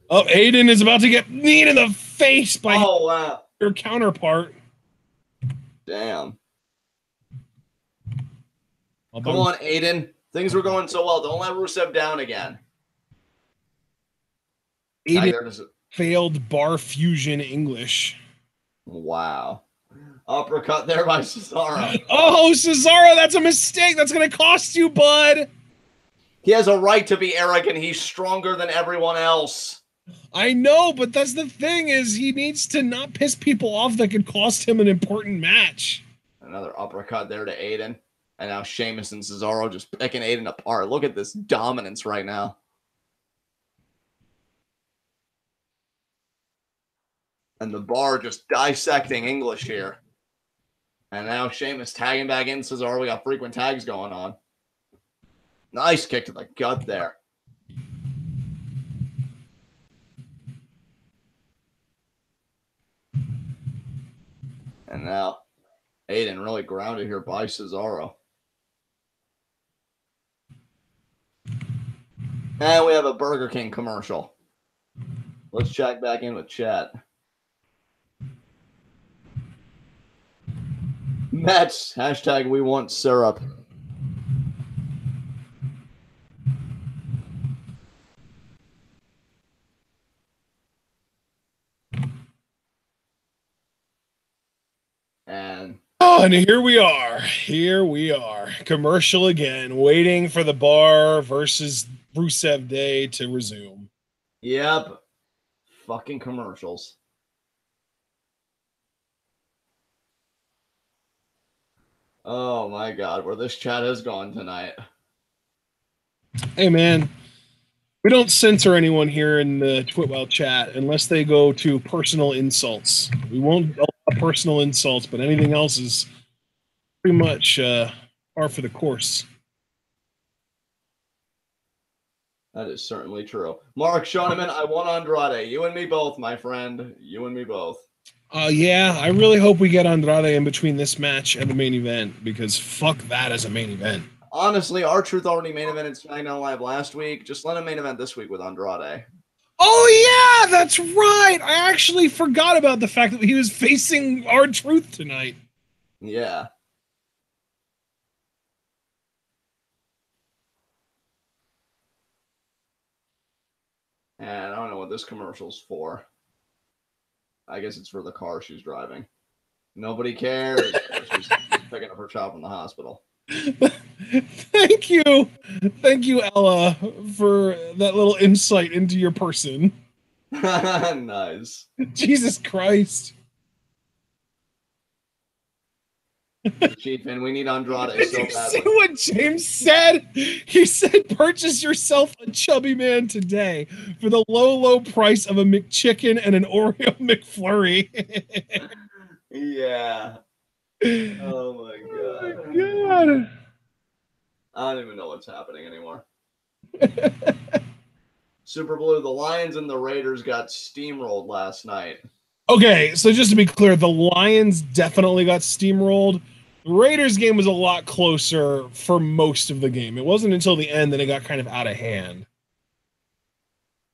Oh, Aiden is about to get kneed in the face by your counterpart. Damn. Come on, Aiden. Things were going so well. Don't let Rusev down again. Aiden failed bar fusion English. Wow. Uppercut there by Cesaro. Oh, Cesaro, that's a mistake. That's going to cost you, bud. He has a right to be arrogant. He's stronger than everyone else. I know, but that's the thing is he needs to not piss people off that could cost him an important match. Another uppercut there to Aiden. And now Sheamus and Cesaro just picking Aiden apart. Look at this dominance right now. And the bar just dissecting English here. And now Sheamus tagging back in Cesaro. We got frequent tags going on. Nice kick to the gut there. And now Aiden really grounded here by Cesaro. And we have a Burger King commercial. Let's check back in with chat. Mets, hashtag we want syrup. And here we are. Here we are. Commercial again, waiting for the Bar versus Rusev Day to resume. Yep. Fucking commercials. Oh my God, where this chat has gone tonight. Hey man, we don't censor anyone here in the Twitwell chat unless they go to personal insults. We won't allow personal insults, but anything else is pretty much par for the course. That is certainly true. Mark Shoneman, I want Andrade. You and me both, my friend. You and me both. Yeah, I really hope we get Andrade in between this match and the main event, because fuck that as a main event. Honestly, R-Truth already main evented SmackDown Live last week. Just let him main event this week with Andrade. Oh, yeah, that's right. I actually forgot about the fact that he was facing R-Truth tonight. Yeah. And I don't know what this commercial's for. I guess it's for the car she's driving. Nobody cares. She's picking up her child from the hospital. Thank you. Thank you, Ella, for that little insight into your person. Nice. Jesus Christ. Chief, and we need Andrade so badly. See what James said? He said, purchase yourself a chubby man today for the low, low price of a McChicken and an Oreo McFlurry. Yeah. Oh my God. Oh my God. I don't even know what's happening anymore. Super Blue, the Lions and the Raiders got steamrolled last night. Okay, so just to be clear, the Lions definitely got steamrolled. The Raiders game was a lot closer for most of the game. It wasn't until the end that it got kind of out of hand.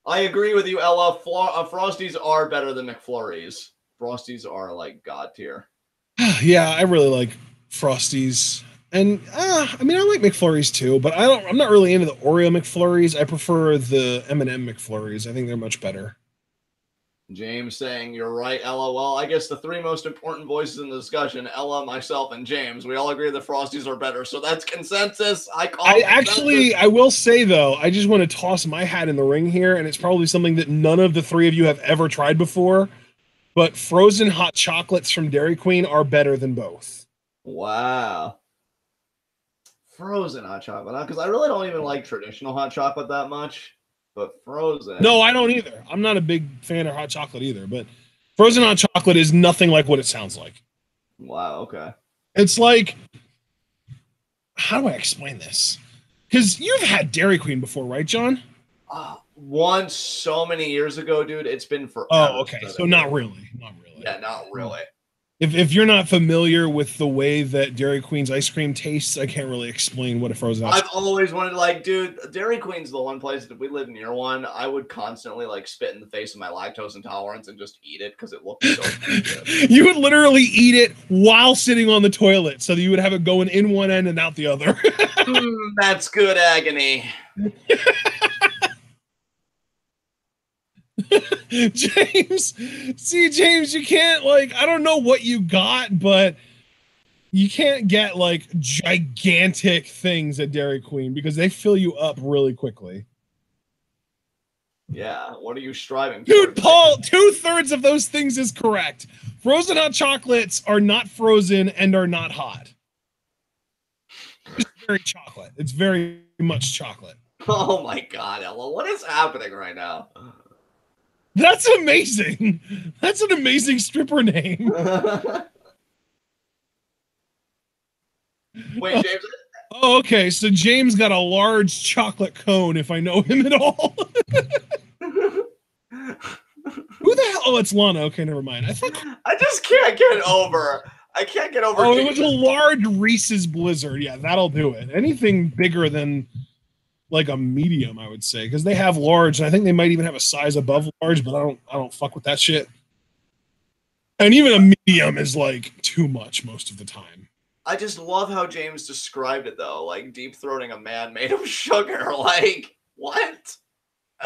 I agree with you, Ella. Frosties are better than McFlurries. Frosties are like God tier. Yeah, I really like Frosties. And I mean, I like McFlurries too, but I'm not really into the Oreo McFlurries. I prefer the M&M McFlurries. I think they're much better. James saying, you're right, Ella. Well, I guess the three most important voices in the discussion, Ella, myself, and James, we all agree that Frosties are better. So that's consensus. I will say, though, I just want to toss my hat in the ring here, and it's probably something that none of the three of you have ever tried before, but frozen hot chocolates from Dairy Queen are better than both. Wow. Frozen hot chocolate, because I really don't even like traditional hot chocolate that much. But frozen. No, I don't either. I'm not a big fan of hot chocolate either, but frozen hot chocolate is nothing like what it sounds like. Wow, okay. It's like, how do I explain this? Because you've had Dairy Queen before, right, John? Once so many years ago, dude. It's been forever. Oh, okay. So not really. Not really. Yeah, not really. If you're not familiar with the way that Dairy Queen's ice cream tastes, I can't really explain what a frozen. I've always wanted, like, dude, Dairy Queen's the one place that we live near one. I would constantly like spit in the face of my lactose intolerance and just eat it because it looked so good. You would literally eat it while sitting on the toilet, so that you would have it going in one end and out the other. That's good agony. James, you can't, like, I don't know what you got, but you can't get like gigantic things at Dairy Queen because they fill you up really quickly. Yeah, what are you striving for? Dude, Paul, 2/3 of those things is correct. Frozen hot chocolates are not frozen and are not hot. It's very chocolate. It's very much chocolate. Oh my God, Ella, what is happening right now? That's amazing. That's an amazing stripper name. Wait, James. Oh, okay. So James got a large chocolate cone, if I know him at all. Who the hell? Oh, it's Lana. Okay, never mind. I just can't get over. Oh, it was a large Reese's Blizzard. Yeah, that'll do it. Anything bigger than like a medium, I would say, because they have large, and I think they might even have a size above large, but I don't fuck with that shit. And even a medium is like too much most of the time. I just love how James described it though, like deep throating a man made of sugar. Like, what?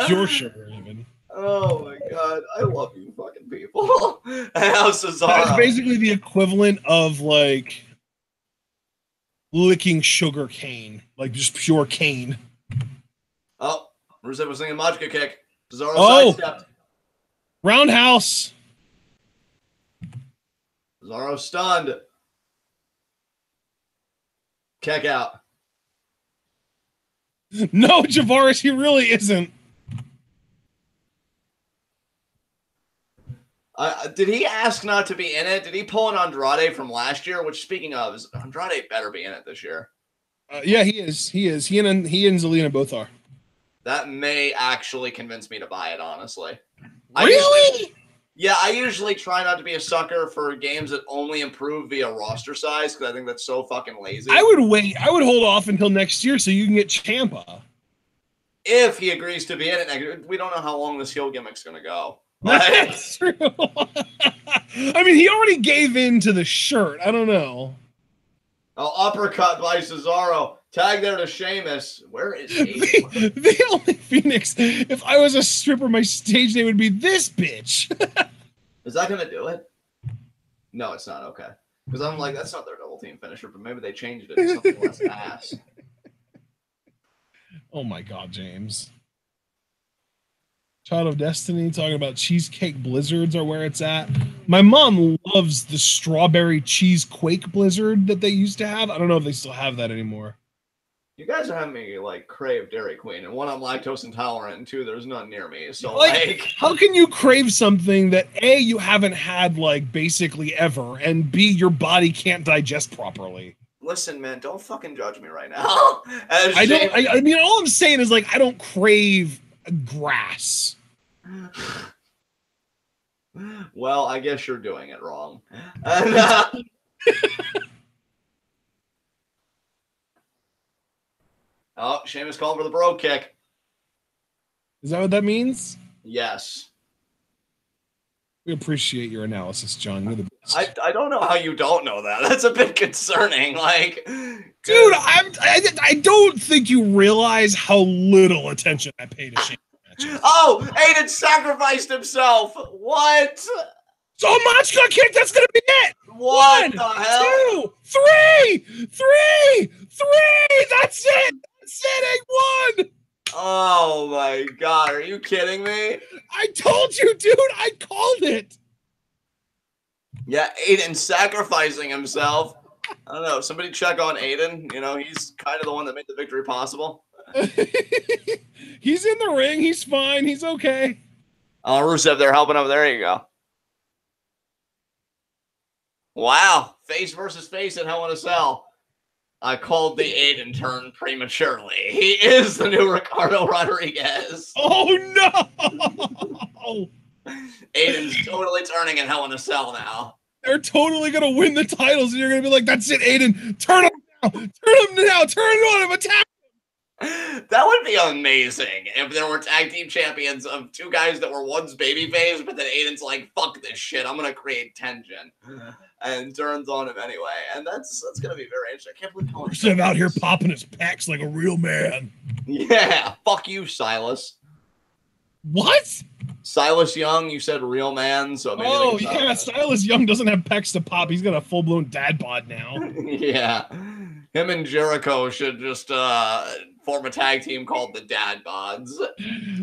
Pure sugar, even. Oh my God, I love you fucking people. How's Cesaro? That's basically the equivalent of like licking sugar cane, like just pure cane. Oh, Rusev was thinking Majika kick. Cesaro sidestepped. Roundhouse. Cesaro stunned. Kick out. No, Javaris, he really isn't. Did he ask not to be in it? Did he pull an Andrade from last year? Which, speaking of, is Andrade better be in it this year? Yeah, he is. He is. He and Zelina both are. That may actually convince me to buy it, honestly. Really? I usually try not to be a sucker for games that only improve via roster size because I think that's so fucking lazy. I would wait. I would hold off until next year so you can get Ciampa. If he agrees to be in it next year. We don't know how long this heel gimmick's going to go. That's true. I mean, he already gave in to the shirt. I don't know. Oh, uppercut by Cesaro. Tag there to Sheamus. Where is he? The only Phoenix. If I was a stripper, my stage name would be this bitch. Is that going to do it? No, it's not. Okay. Because I'm like, that's not their double team finisher, but maybe they changed it to something less ass. Oh my God, James. Child of Destiny talking about cheesecake blizzards are where it's at. My mom loves the strawberry cheese quake blizzard that they used to have. I don't know if they still have that anymore. You guys are having me like crave Dairy Queen, and one, I'm lactose intolerant, and two, there's none near me. So like how can you crave something that A, you haven't had like basically ever, and B, your body can't digest properly? Listen, man, don't fucking judge me right now. I mean, all I'm saying is like I don't crave grass. Well, I guess you're doing it wrong. And, oh, Sheamus called for the bro kick. Is that what that means? Yes. We appreciate your analysis, John. You're the best. I don't know how you don't know that. That's a bit concerning. Like, dude, I don't think you realize how little attention I pay to Sheamus matches. Oh, Aiden sacrificed himself. What? So Machka kick, that's gonna be it. What the hell? 2, 3, 3, 3. That's it. That's it. He won. Oh my god, are you kidding me? I told you, dude. I called it. Yeah, Aiden sacrificing himself. I don't know. Somebody check on Aiden. You know, he's kind of the one that made the victory possible. He's in the ring. He's fine. He's okay. Oh, Rusev, they're helping him. There you go. Wow. Face versus face in Hell in a Cell. I called the Aiden turn prematurely. He is the new Ricardo Rodriguez. Oh, no. Aiden's totally turning in Hell in a Cell now. They're totally going to win the titles, and you're going to be like, that's it, Aiden. Turn him now. Turn him now. Turn on him. Attack him. That would be amazing if there were tag team champions of two guys that were one's babyface, but then Aiden's like, fuck this shit. I'm going to create tension. And turns on him anyway. And that's going to be very interesting. I can't believe how Rusev out here popping his pecs like a real man. Yeah. Fuck you, Silas. What? Silas Young, you said real man, so maybe yeah, Silas Young doesn't have pecs to pop. He's got a full-blown dad bod now. Yeah. Him and Jericho should just form a tag team called the Dad Bods.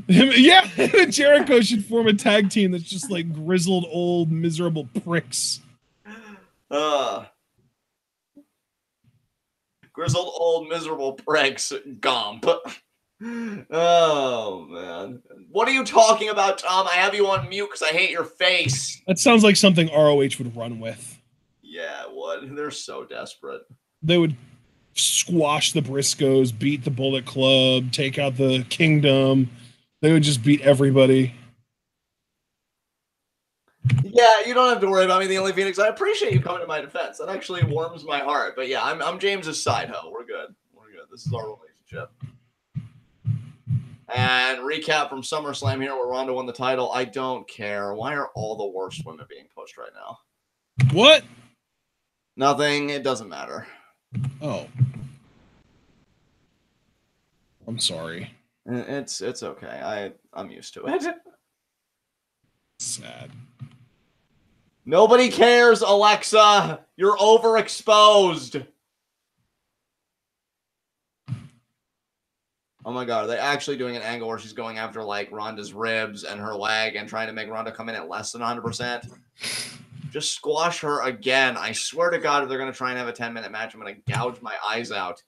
Him and Jericho should form a tag team that's just like grizzled, old, miserable pricks. Grizzled, old, miserable pricks, Gomp. Oh, man. What are you talking about, Tom? I have you on mute because I hate your face. That sounds like something ROH would run with. Yeah, it would. They're so desperate. They would squash the Briscoes, beat the Bullet Club, take out the Kingdom. They would just beat everybody. Yeah, you don't have to worry about me, the only Phoenix. I appreciate you coming to my defense. That actually warms my heart. But yeah, I'm James's side hoe. We're good. We're good. This is our relationship. And recap from SummerSlam here where Ronda won the title. I don't care. Why are all the worst women being pushed right now? What? Nothing. It doesn't matter. Oh. I'm sorry. It's okay. I'm used to it. Sad. Nobody cares, Alexa. You're overexposed. Oh my god, are they actually doing an angle where she's going after like Ronda's ribs and her leg and trying to make Ronda come in at less than 100%? Just squash her again. I swear to God, if they're going to try and have a 10-minute match, I'm going to gouge my eyes out.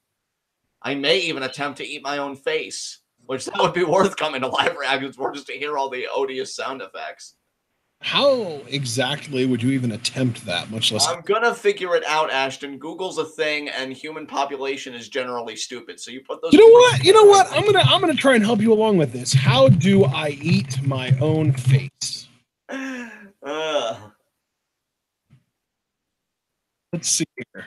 I may even attempt to eat my own face, which that would be worth coming to live reactions for, just to hear all the odious sound effects. How exactly would you even attempt that, much less... I'm going to figure it out, Ashton. Google's a thing, and human population is generally stupid. So you put those... You know what? I'm gonna try and help you along with this. How do I eat my own face? Let's see here.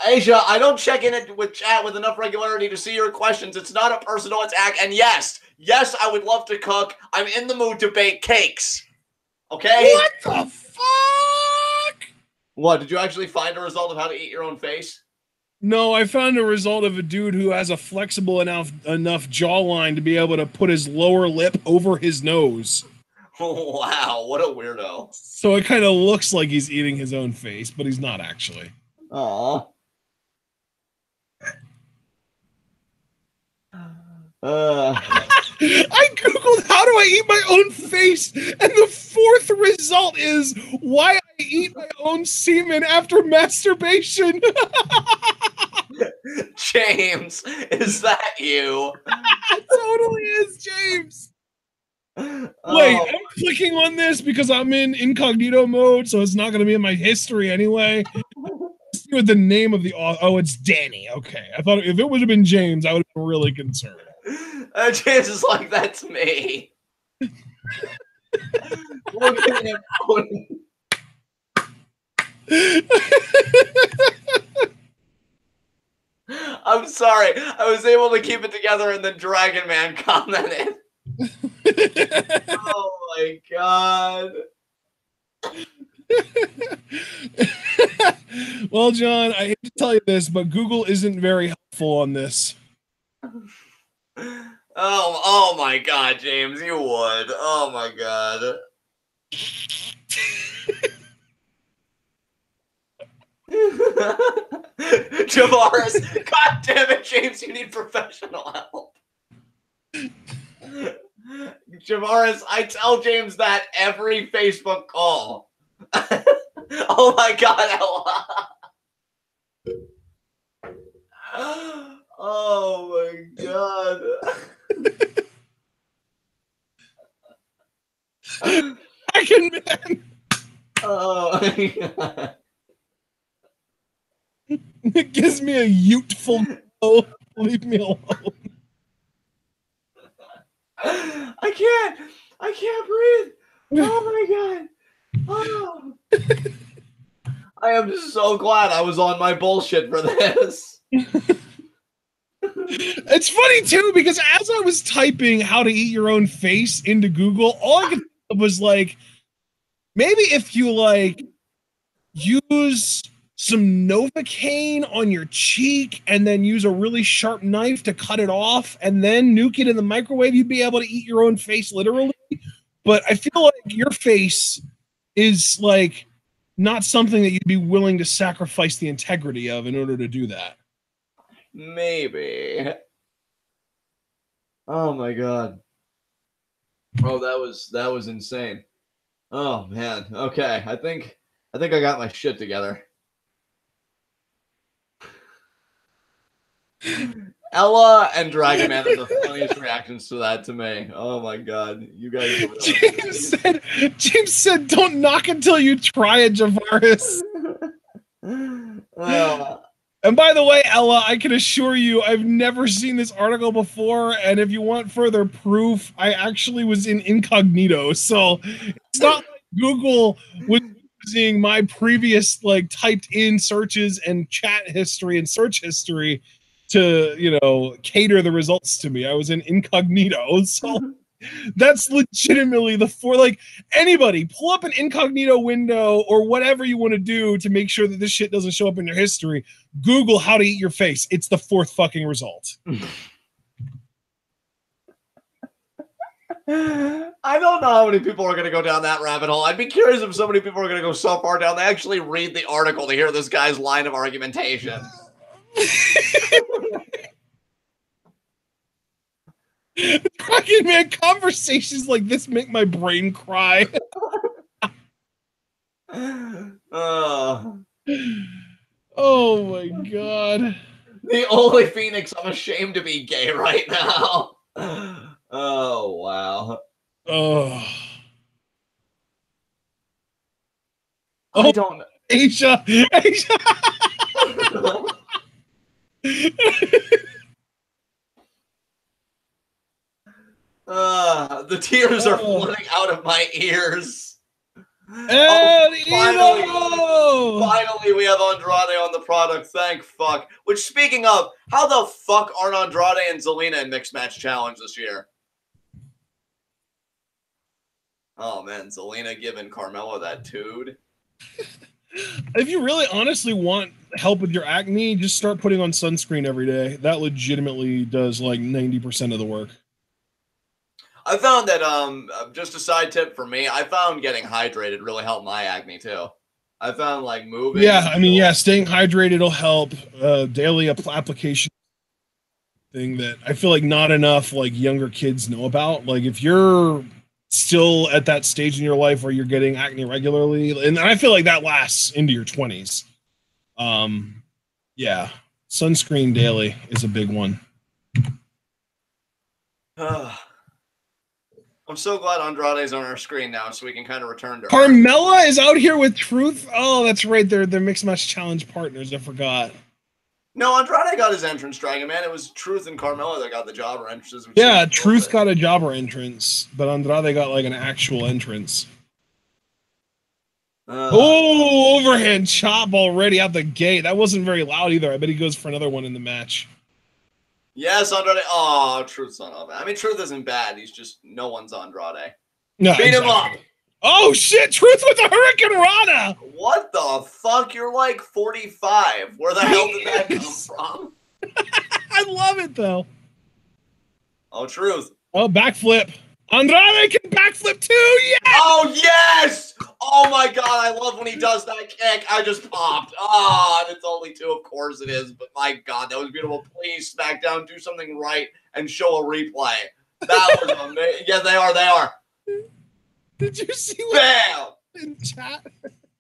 Asia, I don't check in it with chat with enough regularity to see your questions. It's not a personal attack. And yes, I would love to cook. I'm in the mood to bake cakes. Okay? What the fuck? What, did you actually find a result of how to eat your own face? No, I found a result of a dude who has a flexible enough jawline to be able to put his lower lip over his nose. Wow, what a weirdo. So it kind of looks like he's eating his own face, but he's not actually. Aww. I googled how do I eat my own face, and the fourth result is why I eat my own semen after masturbation. James, is that you? It totally is, James. Wait, I'm clicking on this because I'm in incognito mode, so it's not going to be in my history anyway. you the name of the oh, it's Danny. Okay, I thought if it would have been James, I would have been really concerned. James is like, that's me. Look at him. I'm sorry. I was able to keep it together, and then Dragon Man commented. Oh my god. Well, John, I hate to tell you this, but Google isn't very helpful on this. Oh my god, James, you would. Oh my god. Javaris, god damn it, James, you need professional help. Javaris, I tell James that every Facebook call. Oh my god, Ella. Oh my god. Dragon Man. Oh my god. It gives me a youthful glow. Leave me alone. I can't breathe. Oh my god. Oh. I am so glad I was on my bullshit for this. It's funny too, because as I was typing how to eat your own face into Google, all I could think of was like, maybe if you like use some Novocaine on your cheek and then use a really sharp knife to cut it off and then nuke it in the microwave, you'd be able to eat your own face literally. But I feel like your face is like not something that you'd be willing to sacrifice the integrity of in order to do that. Maybe. Oh my god. Oh, that was insane. Oh man. Okay, I think I got my shit together. Ella and Dragon Man are the funniest reactions to that to me. Oh my god, you guys. James said, "Don't knock until you try it, Javaris." And by the way, Ella, I can assure you, I've never seen this article before, and if you want further proof, I actually was in incognito, so it's not like Google was using my previous like typed in searches and chat history and search history to, you know, cater the results to me. I was in incognito, so that's legitimately like anybody pull up an incognito window or whatever you want to do to make sure that this shit doesn't show up in your history. Google how to eat your face. It's the fourth fucking result. I don't know how many people are going to go down that rabbit hole. I'd be curious if so many people are going to go so far down they actually read the article to hear this guy's line of argumentation. Fucking man, conversations like this make my brain cry. Oh my god. The only Phoenix I'm ashamed to be gay right now. Oh wow. Oh. I don't know. Asia. The tears are flooding out of my ears. And finally, we have Andrade on the product. Thank fuck. Which, speaking of, how the fuck aren't Andrade and Zelina in Mixed Match Challenge this year? Oh man, Zelina giving Carmella that tood. If you really honestly want help with your acne, just start putting on sunscreen every day. That legitimately does like 90% of the work. I found that, just a side tip for me, I found getting hydrated really helped my acne too. I found like moving. Yeah, I mean, yeah, staying hydrated will help. Daily application thing that I feel like not enough like younger kids know about. Like if you're still at that stage in your life where you're getting acne regularly, and I feel like that lasts into your 20s. Yeah, sunscreen daily is a big one. I'm so glad Andrade's on our screen now, so we can kind of return to her. Carmella is out here with Truth. Oh, that's right. They're mixed match challenge partners. I forgot. No, Andrade got his entrance, Dragon Man. It was Truth and Carmella that got the jobber entrances. Yeah, Truth got a jobber entrance, but Andrade got like an actual entrance. Overhand chop already out the gate. That wasn't very loud either. I bet he goes for another one in the match. Yes, Andrade. Oh, Truth's not on. I mean, Truth isn't bad. He's just no one's Andrade. No, beat him up. Oh shit! Truth with the Hurricane Rana. What the fuck? You're like 45. Where the hell did that come from? I love it though. Oh, Truth. Oh, backflip. Andrade can backflip too. Yes. Oh yes. Oh my god, I love when he does that kick. I just popped. Ah, and it's only 2, of course it is. But my god, that was beautiful. Please, SmackDown, do something right and show a replay. That was amazing. Yeah, they are. They are. Did you see Bam! In chat?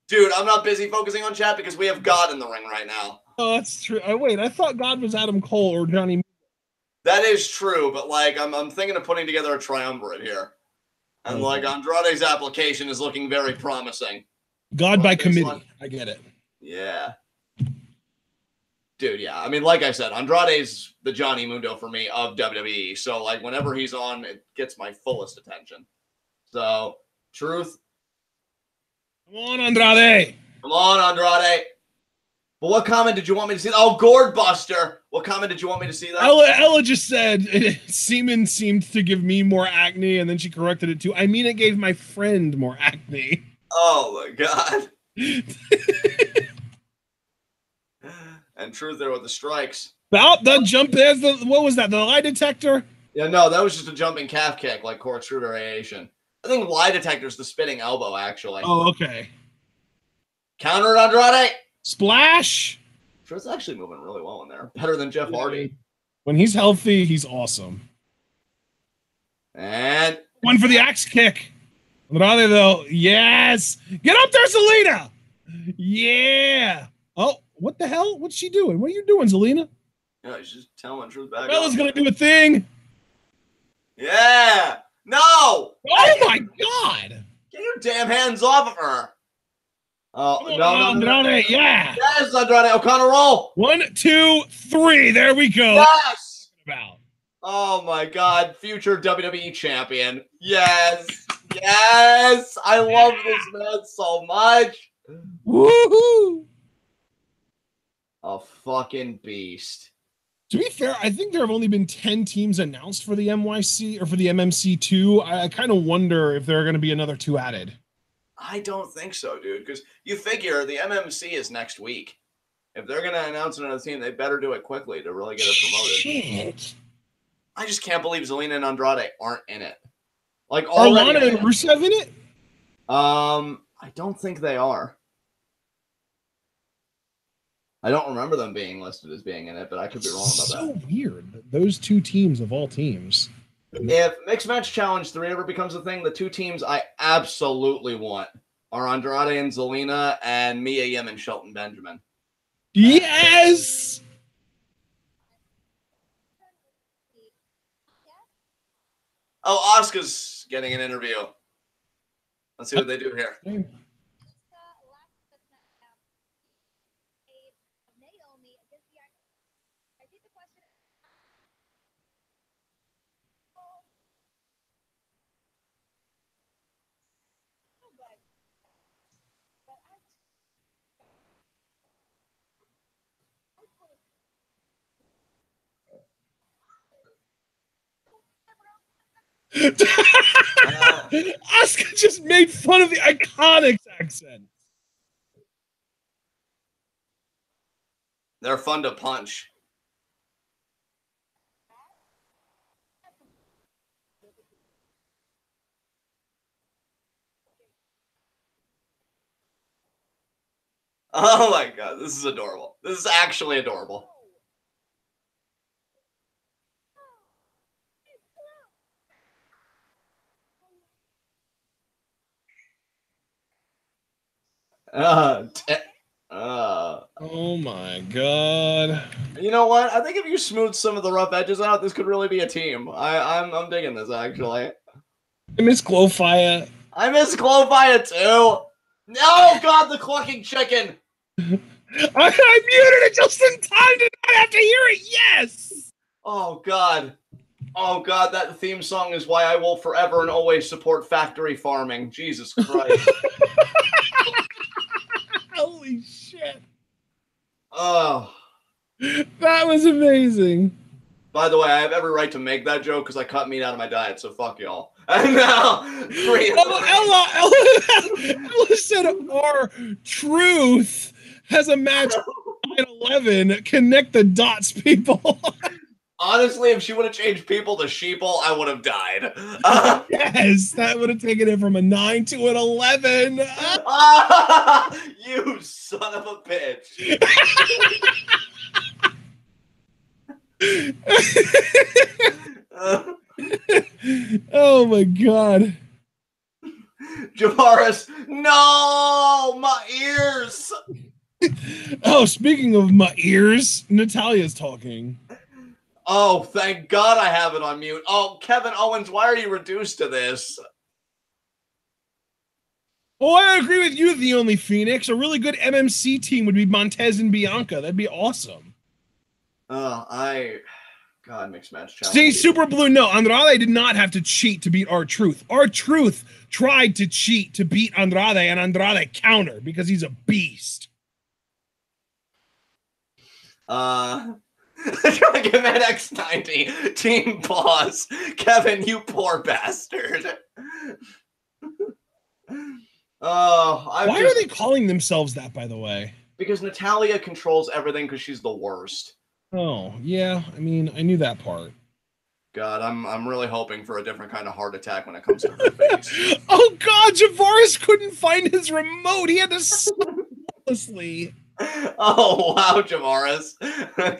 Dude, I'm not busy focusing on chat because we have God in the ring right now. Oh, that's true. Oh, wait, I thought God was Adam Cole or Johnny. That is true, but like I'm thinking of putting together a triumvirate here. And like Andrade's application is looking very promising. God by committee. I get it. Yeah. Dude, yeah. I mean, like I said, Andrade's the Johnny Mundo for me of WWE. So like whenever he's on, it gets my fullest attention. So, Truth. Come on, Andrade. Come on, Andrade. But what comment did you want me to see? Oh, Gourd Buster. What comment did you want me to see that? Ella just said, semen seemed to give me more acne, and then she corrected it too. I mean, it gave my friend more acne. Oh, my God. And Truth there with the strikes. About the jump, there's the, what was that, the lie detector? Yeah, no, that was just a jumping calf kick, like corkscrew variation. I think lie detector's the spinning elbow, actually. Oh, okay. Counter it, Andrade. Splash. Truth's actually moving really well in there. Better than Jeff Hardy. When he's healthy, he's awesome. And one for the axe kick. Andrade, though. Yes. Get up there, Zelina. Yeah. Oh, what the hell? What's she doing? What are you doing, Zelina? Yeah, she's just telling Truth back. Bella's going to do a thing. Yeah. No. Oh, my God. Get your damn hands off of her. Oh, no. Andrade, yeah. Yes, Andrade. O'Connor roll. 1, 2, 3. There we go. Yes. About. Oh, my God. Future WWE champion. Yes. Yes. I love this man so much. Woohoo. A fucking beast. To be fair, I think there have only been 10 teams announced for the MYC or for the MMC2. I kind of wonder if there are going to be another 2 added. I don't think so, dude, because you figure the MMC is next week. If they're going to announce another team, they better do it quickly to really get it promoted. Shit. I just can't believe Zelina and Andrade aren't in it. Like, are Lana and Rusev in it? I don't think they are. I don't remember them being listed as being in it, but I could be wrong about that. So weird that those 2 teams of all teams. If Mixed Match Challenge 3 ever becomes a thing, the 2 teams I absolutely want are Andrade and Zelina and Mia Yim and Shelton Benjamin. Yes! Oh, Asuka's getting an interview. Let's see what they do here. Asuka just made fun of the Iconics accent. They're fun to punch. Oh my God, this is adorable. This is actually adorable. Oh my God. You know what? I think if you smooth some of the rough edges out, this could really be a team. I'm digging this, actually. I miss Glowfire. I miss Glowfire too. No, God, the clucking chicken. I muted it just in time to not have to hear it. Yes. Oh, God. Oh, God, that theme song is why I will forever and always support factory farming. Jesus Christ. Holy shit. Oh. That was amazing. By the way, I have every right to make that joke because I cut meat out of my diet, so fuck y'all. And now, Ella said our truth has a match 9/11. Connect the dots, people. Honestly, if she would have changed people to sheeple, I would have died. Yes, that would have taken it from a 9 to an 11. You son of a bitch. Oh my God. Javaris, no, my ears. Oh, speaking of my ears, Natalia's talking. Oh, thank God I have it on mute. Oh, Kevin Owens, why are you reduced to this? Oh, I agree with you, The Only Phoenix. A really good MMC team would be Montez and Bianca. That'd be awesome. God, mixed match challenge. See, Super Blue, no, Andrade did not have to cheat to beat R-Truth. R-Truth tried to cheat to beat Andrade, and Andrade countered because he's a beast. Dragon Man X90, Team Boss. Kevin, you poor bastard. Why are they calling themselves that, by the way? Because Natalia controls everything because she's the worst. Oh, yeah. I mean, I knew that part. God, I'm really hoping for a different kind of heart attack when it comes to her face. Oh, God, Javaris couldn't find his remote. He had to seamlessly. Oh, wow, Javaris.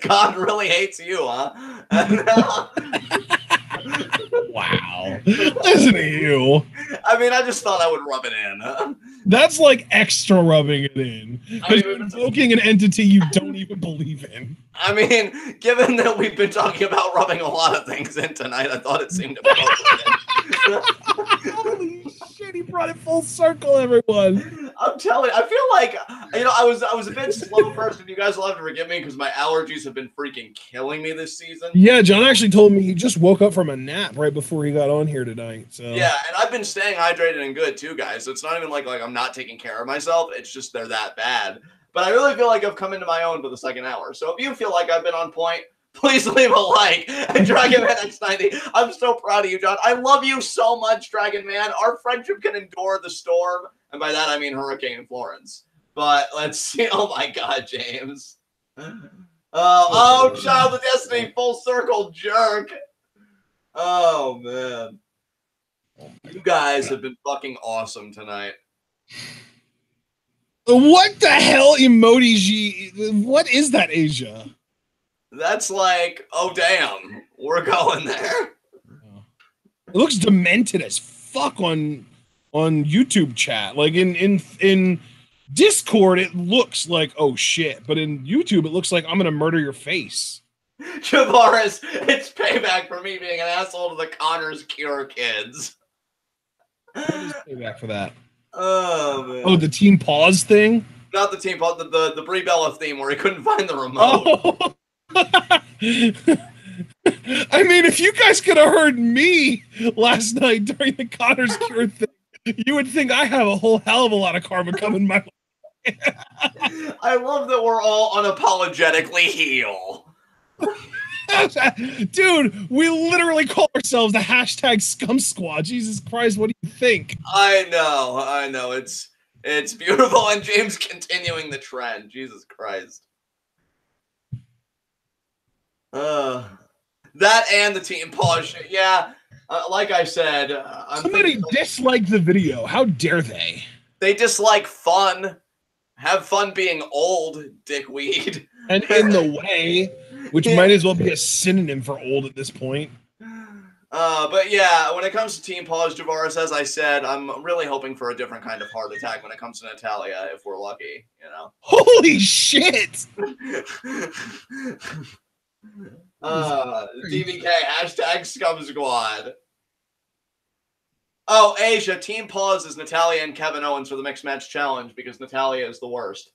God really hates you, huh? Wow. Listen to you. I mean, I just thought I would rub it in. That's like extra rubbing it in. Because you're invoking an entity you don't even believe in. I mean, given that we've been talking about rubbing a lot of things in tonight, I thought it seemed appropriate. Holy shit, he brought it full circle, everyone. I'm telling you, I feel like, I was a bit slow first, and you guys will have to forgive me because my allergies have been freaking killing me this season. Yeah, John actually told me he just woke up from a nap right before he got on here tonight. So yeah, and I've been staying hydrated and good too, guys. So it's not even like I'm not taking care of myself. It's just they're that bad. But I really feel like I've come into my own for the second hour. So if you feel like I've been on point, please leave a like. And Dragon Man X90, I'm so proud of you, John. I love you so much, Dragon Man. Our friendship can endure the storm. And by that, I mean Hurricane Florence. But let's see. Oh, my God, James. Oh, Child of Destiny, full circle jerk. Oh, man. You guys have been fucking awesome tonight. What the hell emoji? What is that, Asia? That's like, oh, damn. We're going there. It looks demented as fuck on YouTube chat. Like in Discord, it looks like, oh shit. But in YouTube, it looks like I'm gonna murder your face. Javaris, it's payback for me being an asshole to the Connors Cure kids. What is payback for that? Oh, man. Oh, the Team Pause thing? Not the Team Pause, the Brie Bella theme where he couldn't find the remote. Oh. I mean, if you guys could have heard me last night during the Connors Cure thing, you would think I have a whole hell of a lot of karma coming my way. I love that we're all unapologetically heel. Dude, we literally call ourselves the hashtag Scum Squad. Jesus Christ, what do you think? I know. It's beautiful, and James continuing the trend. Jesus Christ. That and the Team Pause shit. Yeah, like I said, somebody disliked the video. How dare they? They dislike fun. Have fun being old, dickweed. And in the way, which might as well be a synonym for old at this point. But yeah, when it comes to Team Pause, Javaris, as I said, I'm really hoping for a different kind of heart attack when it comes to Natalia, if we're lucky, you know. Holy shit! DVK, hashtag Scum Squad. Oh, Asia, Team Pause is Natalia and Kevin Owens for the Mixed Match Challenge because Natalia is the worst.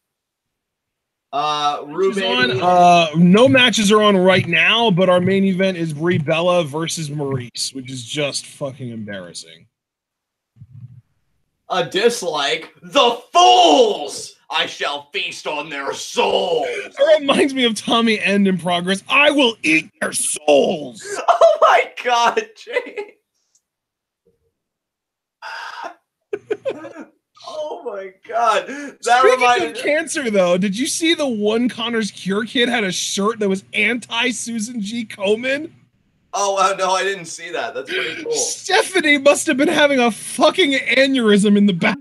Ruby. No matches are on right now, but our main event is Brie Bella versus Maurice, which is just fucking embarrassing. A dislike. The fools! I shall feast on their souls. It reminds me of Tommy End in Progress. I will eat their souls. Oh my god, James. Oh my god. Speaking of cancer, though, did you see the one Connor's Cure kid had a shirt that was anti-Susan G. Komen? Oh, no, I didn't see that. That's pretty cool. Stephanie must have been having a fucking aneurysm in the back.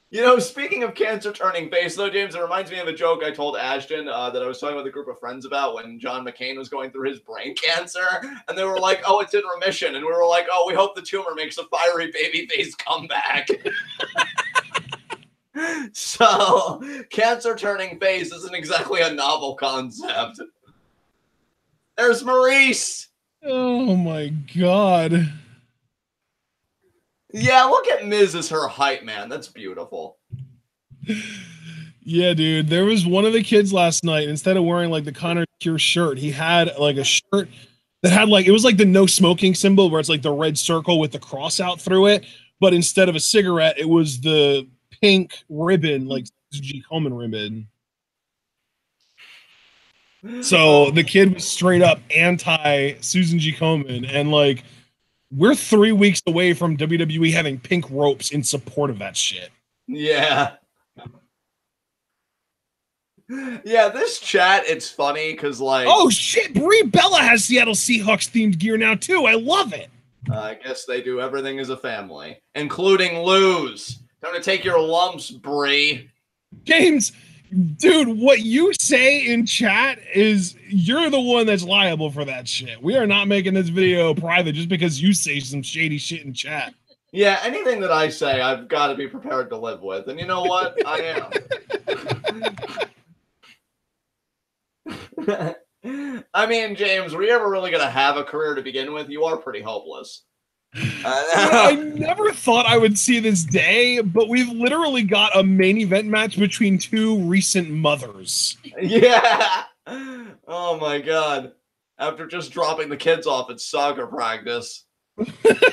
You know, speaking of cancer turning face, though, James, it reminds me of a joke I told Ashton that I was talking with a group of friends about when John McCain was going through his brain cancer. And they were like, oh, it's in remission. And we were like, oh, we hope the tumor makes a fiery baby face comeback. So, cancer turning face isn't exactly a novel concept. There's Maurice. Oh, my God. Yeah, look at Miz as her hype man. That's beautiful. Yeah, dude. There was one of the kids last night, instead of wearing like the Connor Cure shirt, he had like a shirt that had like, it was like the no smoking symbol where it's like the red circle with the cross out through it. But instead of a cigarette, it was the pink ribbon, like G. Komen ribbon. So the kid was straight up anti Susan G. Komen, and like, we're 3 weeks away from WWE having pink ropes in support of that shit. Yeah. Yeah, this chat, it's funny because, like... Oh, shit! Brie Bella has Seattle Seahawks themed gear now, too. I love it. I guess they do everything as a family, including lose. Time to take your lumps, Brie. James, dude, what you say in chat is you're the one that's liable for that shit. We are not making this video private just because you say some shady shit in chat. Yeah, anything that I say, I've got to be prepared to live with. And you know what? I am. I mean, James, were you ever really going to have a career to begin with? You are pretty hopeless. I never thought I would see this day, but we've literally got a main event match between two recent mothers. Yeah. Oh my God. After just dropping the kids off at soccer practice.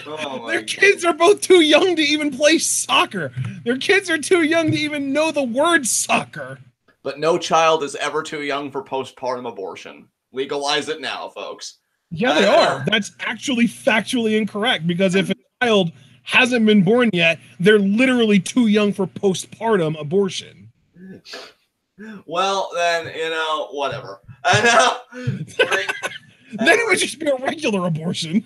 Oh Their kids are both too young to even play soccer. Their kids are too young to even know the word soccer. But no child is ever too young for postpartum abortion. Legalize it now, folks. Yeah, they are. That's actually factually incorrect, because if a child hasn't been born yet, they're literally too young for postpartum abortion. Well, then, you know, whatever. Then it would just be a regular abortion.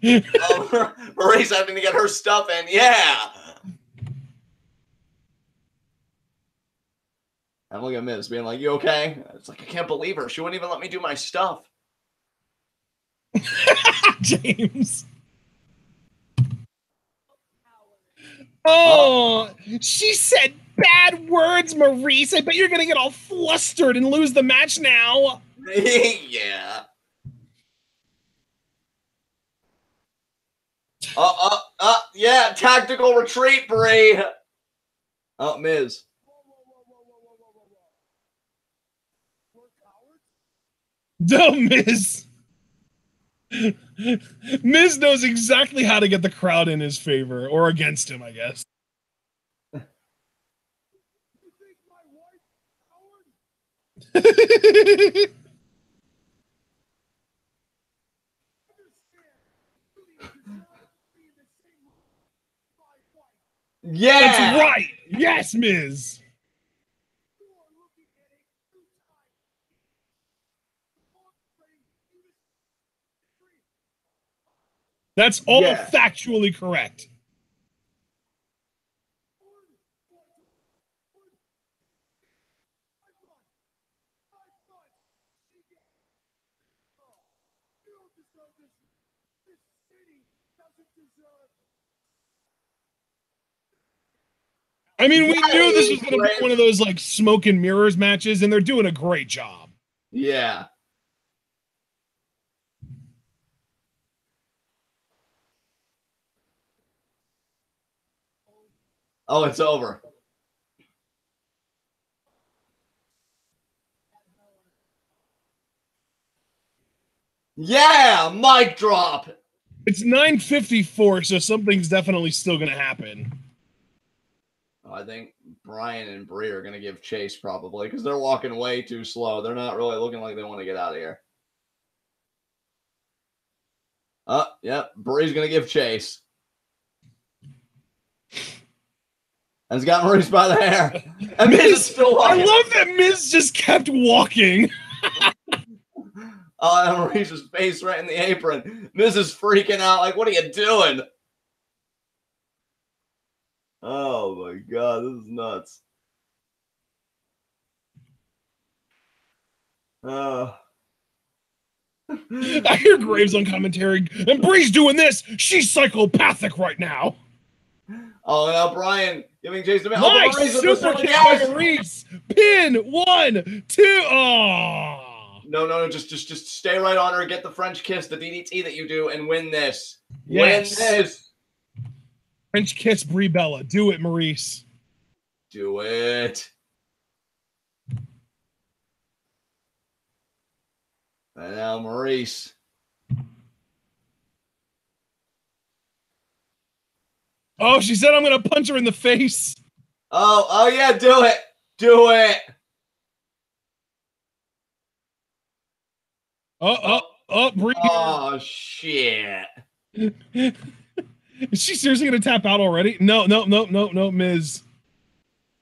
Marie's having to get her stuff in. Yeah. I'm looking at Miz being like, you okay? It's like, I can't believe her. She wouldn't even let me do my stuff. James. Oh, she said bad words, Maurice. I bet you're going to get all flustered and lose the match now. Yeah. Yeah, tactical retreat, Brie. Oh, Miz. No, Miz. Miz knows exactly how to get the crowd in his favor, or against him, I guess. Yeah, that's right. Yes, Miz. That's all factually correct. I mean, we knew this was going to be one of those like smoke and mirrors matches, and they're doing a great job. Yeah. Oh, it's over. Yeah, mic drop. It's 9:54, so something's definitely still going to happen. I think Brian and Brie are going to give chase probably because they're walking way too slow. They're not really looking like they want to get out of here. Yep. Brie's going to give chase. And he's got Maurice by the hair. And Miz is still walking. I love that Miz just kept walking. Oh, and Maurice's face right in the apron. Miz is freaking out. Like, what are you doing? Oh, my God. This is nuts. I hear Graves on commentary, and Brie's doing this. She's psychopathic right now. Oh, now Brian giving chase to Miz. Nice super kick by Maurice. Pin 1, 2. Oh. No. Just stay right on her. Get the French kiss, the DDT that you do, and win this. Yes. Win this. French kiss Brie Bella. Do it, Maurice. Do it. And now Maurice. Oh, she said I'm going to punch her in the face. Oh, yeah, do it. Do it. Brie. Oh, shit. Is she seriously going to tap out already? No, Miz.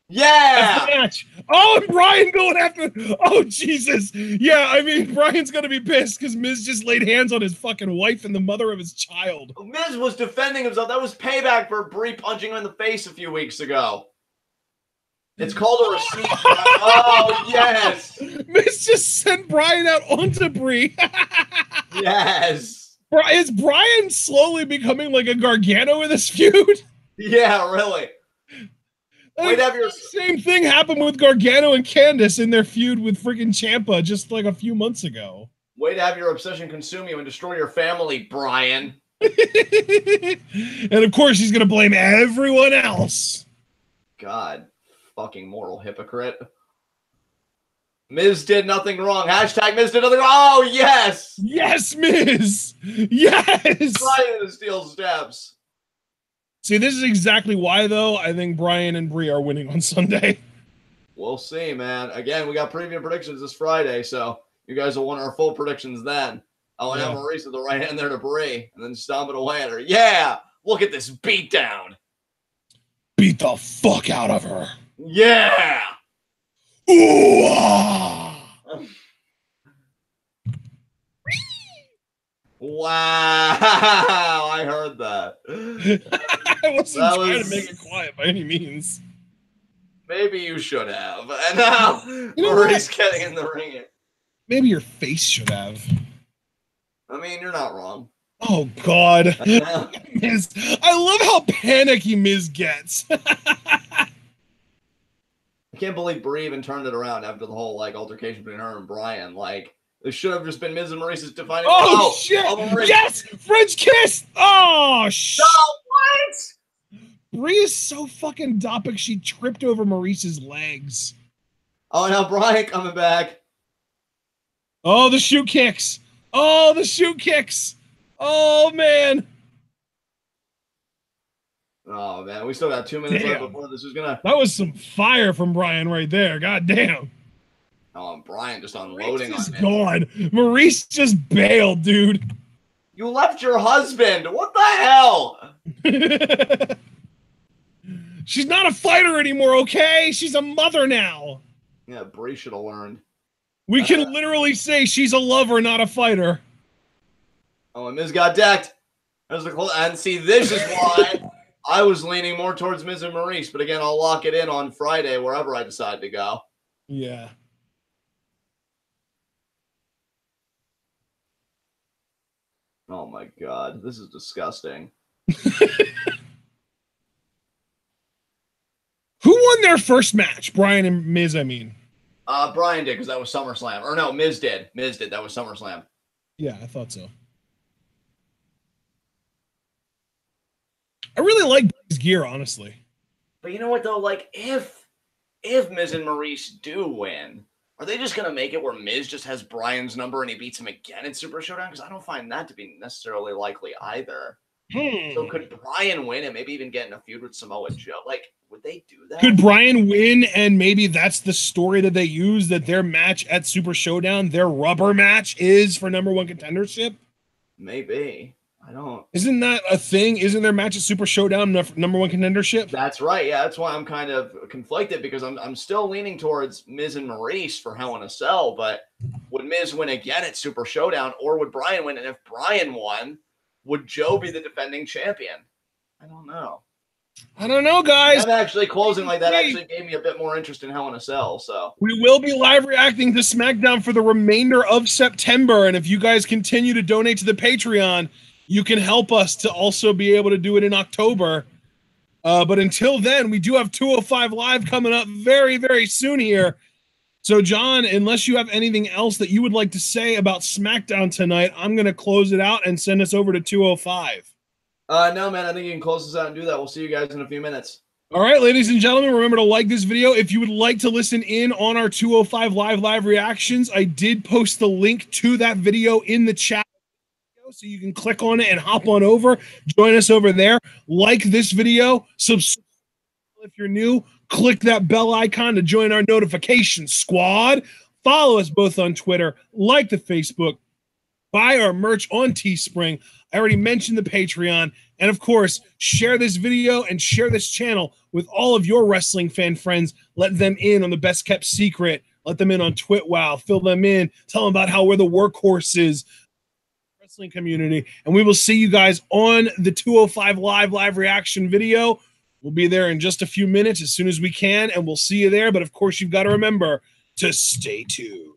Yeah. That's the match. Oh, and Brian going after. Oh, Jesus. Yeah, I mean, Brian's going to be pissed because Miz just laid hands on his fucking wife and the mother of his child. Miz was defending himself. That was payback for Brie punching him in the face a few weeks ago. It's called a receipt. Oh, yes. Miz just sent Brian out onto Brie. Yes. Is Brian slowly becoming like a Gargano in this feud? Yeah, really. Like, the same thing happened with Gargano and Candice in their feud with freaking Ciampa just like a few months ago. Way to have your obsession consume you and destroy your family, Brian. And of course, he's going to blame everyone else. God, fucking moral hypocrite. Miz did nothing wrong. Hashtag Miz did nothing wrong. Oh, yes. Yes, Miz. Yes. Brian in the steel steps. See, this is exactly why, though, I think Brian and Brie are winning on Sunday. We'll see, man. Again, we got preview predictions this Friday, so you guys will want our full predictions then. Oh, and have Maurice with the right hand there to Brie, and then stomp it away at her. Yeah! Look at this beatdown. Beat the fuck out of her. Yeah! Ooh! Ah. Wow! I heard that. I wasn't trying to make it quiet by any means. Maybe you should have. And now Maurice getting in the ring. Maybe your face should have. I mean, you're not wrong. Oh, God. Miz, I love how panicky Miz gets. I can't believe Brie even turned it around after the whole altercation between her and Brian. It should have just been Miz and Maurice's defining. Oh, shit! Yes! French kiss! Oh, shit! No, what? Brie is so fucking dopic, she tripped over Maurice's legs. Oh, now Brian coming back. Oh, the shoe kicks. Oh, the shoe kicks. Oh, man. Oh, man. We still got 2 minutes left before this is going to... That was some fire from Brian right there. God damn. Oh, and Brian just unloading Maurice on is gone. Maurice just bailed, dude. You left your husband. What the hell? She's not a fighter anymore, okay? She's a mother now. Yeah, Brie should have learned. We can literally say she's a lover, not a fighter. Oh, and Miz got decked. There's the and see, this is why I was leaning more towards Miz and Maurice. But again, I'll lock it in on Friday wherever I decide to go. Yeah. Oh my God, this is disgusting. Who won their first match? Brian and Miz, I mean. Brian did, because that was SummerSlam. Or no, Miz did. Miz did. That was SummerSlam. Yeah, I thought so. I really like Brie's gear, honestly. But you know what though? Like if Miz and Maurice do win, are they just gonna make it where Miz just has Bryan's number and he beats him again in Super Showdown? Because I don't find that to be necessarily likely either. So could Bryan win and maybe even get in a feud with Samoa Joe? Like, would they do that? Could Bryan win and maybe that's the story that they use, that their match at Super Showdown, their rubber match, is for #1 contendership? Maybe. I don't. Isn't that a thing? Isn't their match at Super Showdown #1 contendership? That's right. Yeah, that's why I'm kind of conflicted because I'm still leaning towards Miz and Maurice for Hell in a Cell. But would Miz win again at Super Showdown, or would Bryan win? And if Bryan won, would Joe be the defending champion? I don't know. I don't know, guys. I'm actually closing like that actually gave me a bit more interest in Hell in a Cell. So we will be live reacting to SmackDown for the remainder of September. And if you guys continue to donate to the Patreon, you can help us to also be able to do it in October. But until then, we do have 205 Live coming up very, very soon here. So, John, unless you have anything else that you would like to say about SmackDown tonight, I'm going to close it out and send us over to 205. No, man, I think you can close this out and do that. We'll see you guys in a few minutes. All right, ladies and gentlemen, remember to like this video. If you would like to listen in on our 205 live reactions, I did post the link to that video in the chat, so you can click on it and hop on over. Join us over there. Like this video. Subscribe if you're new. Click that bell icon to join our notification squad. Follow us both on Twitter. Like the Facebook. Buy our merch on Teespring. I already mentioned the Patreon. And of course, share this video and share this channel with all of your wrestling fan friends. Let them in on the best kept secret. Let them in on TwitWow. Fill them in. Tell them about how we're the workhorses wrestling community. And we will see you guys on the 205 live reaction video. We'll be there in just a few minutes as soon as we can, and we'll see you there. But of course, you've got to remember to stay tuned.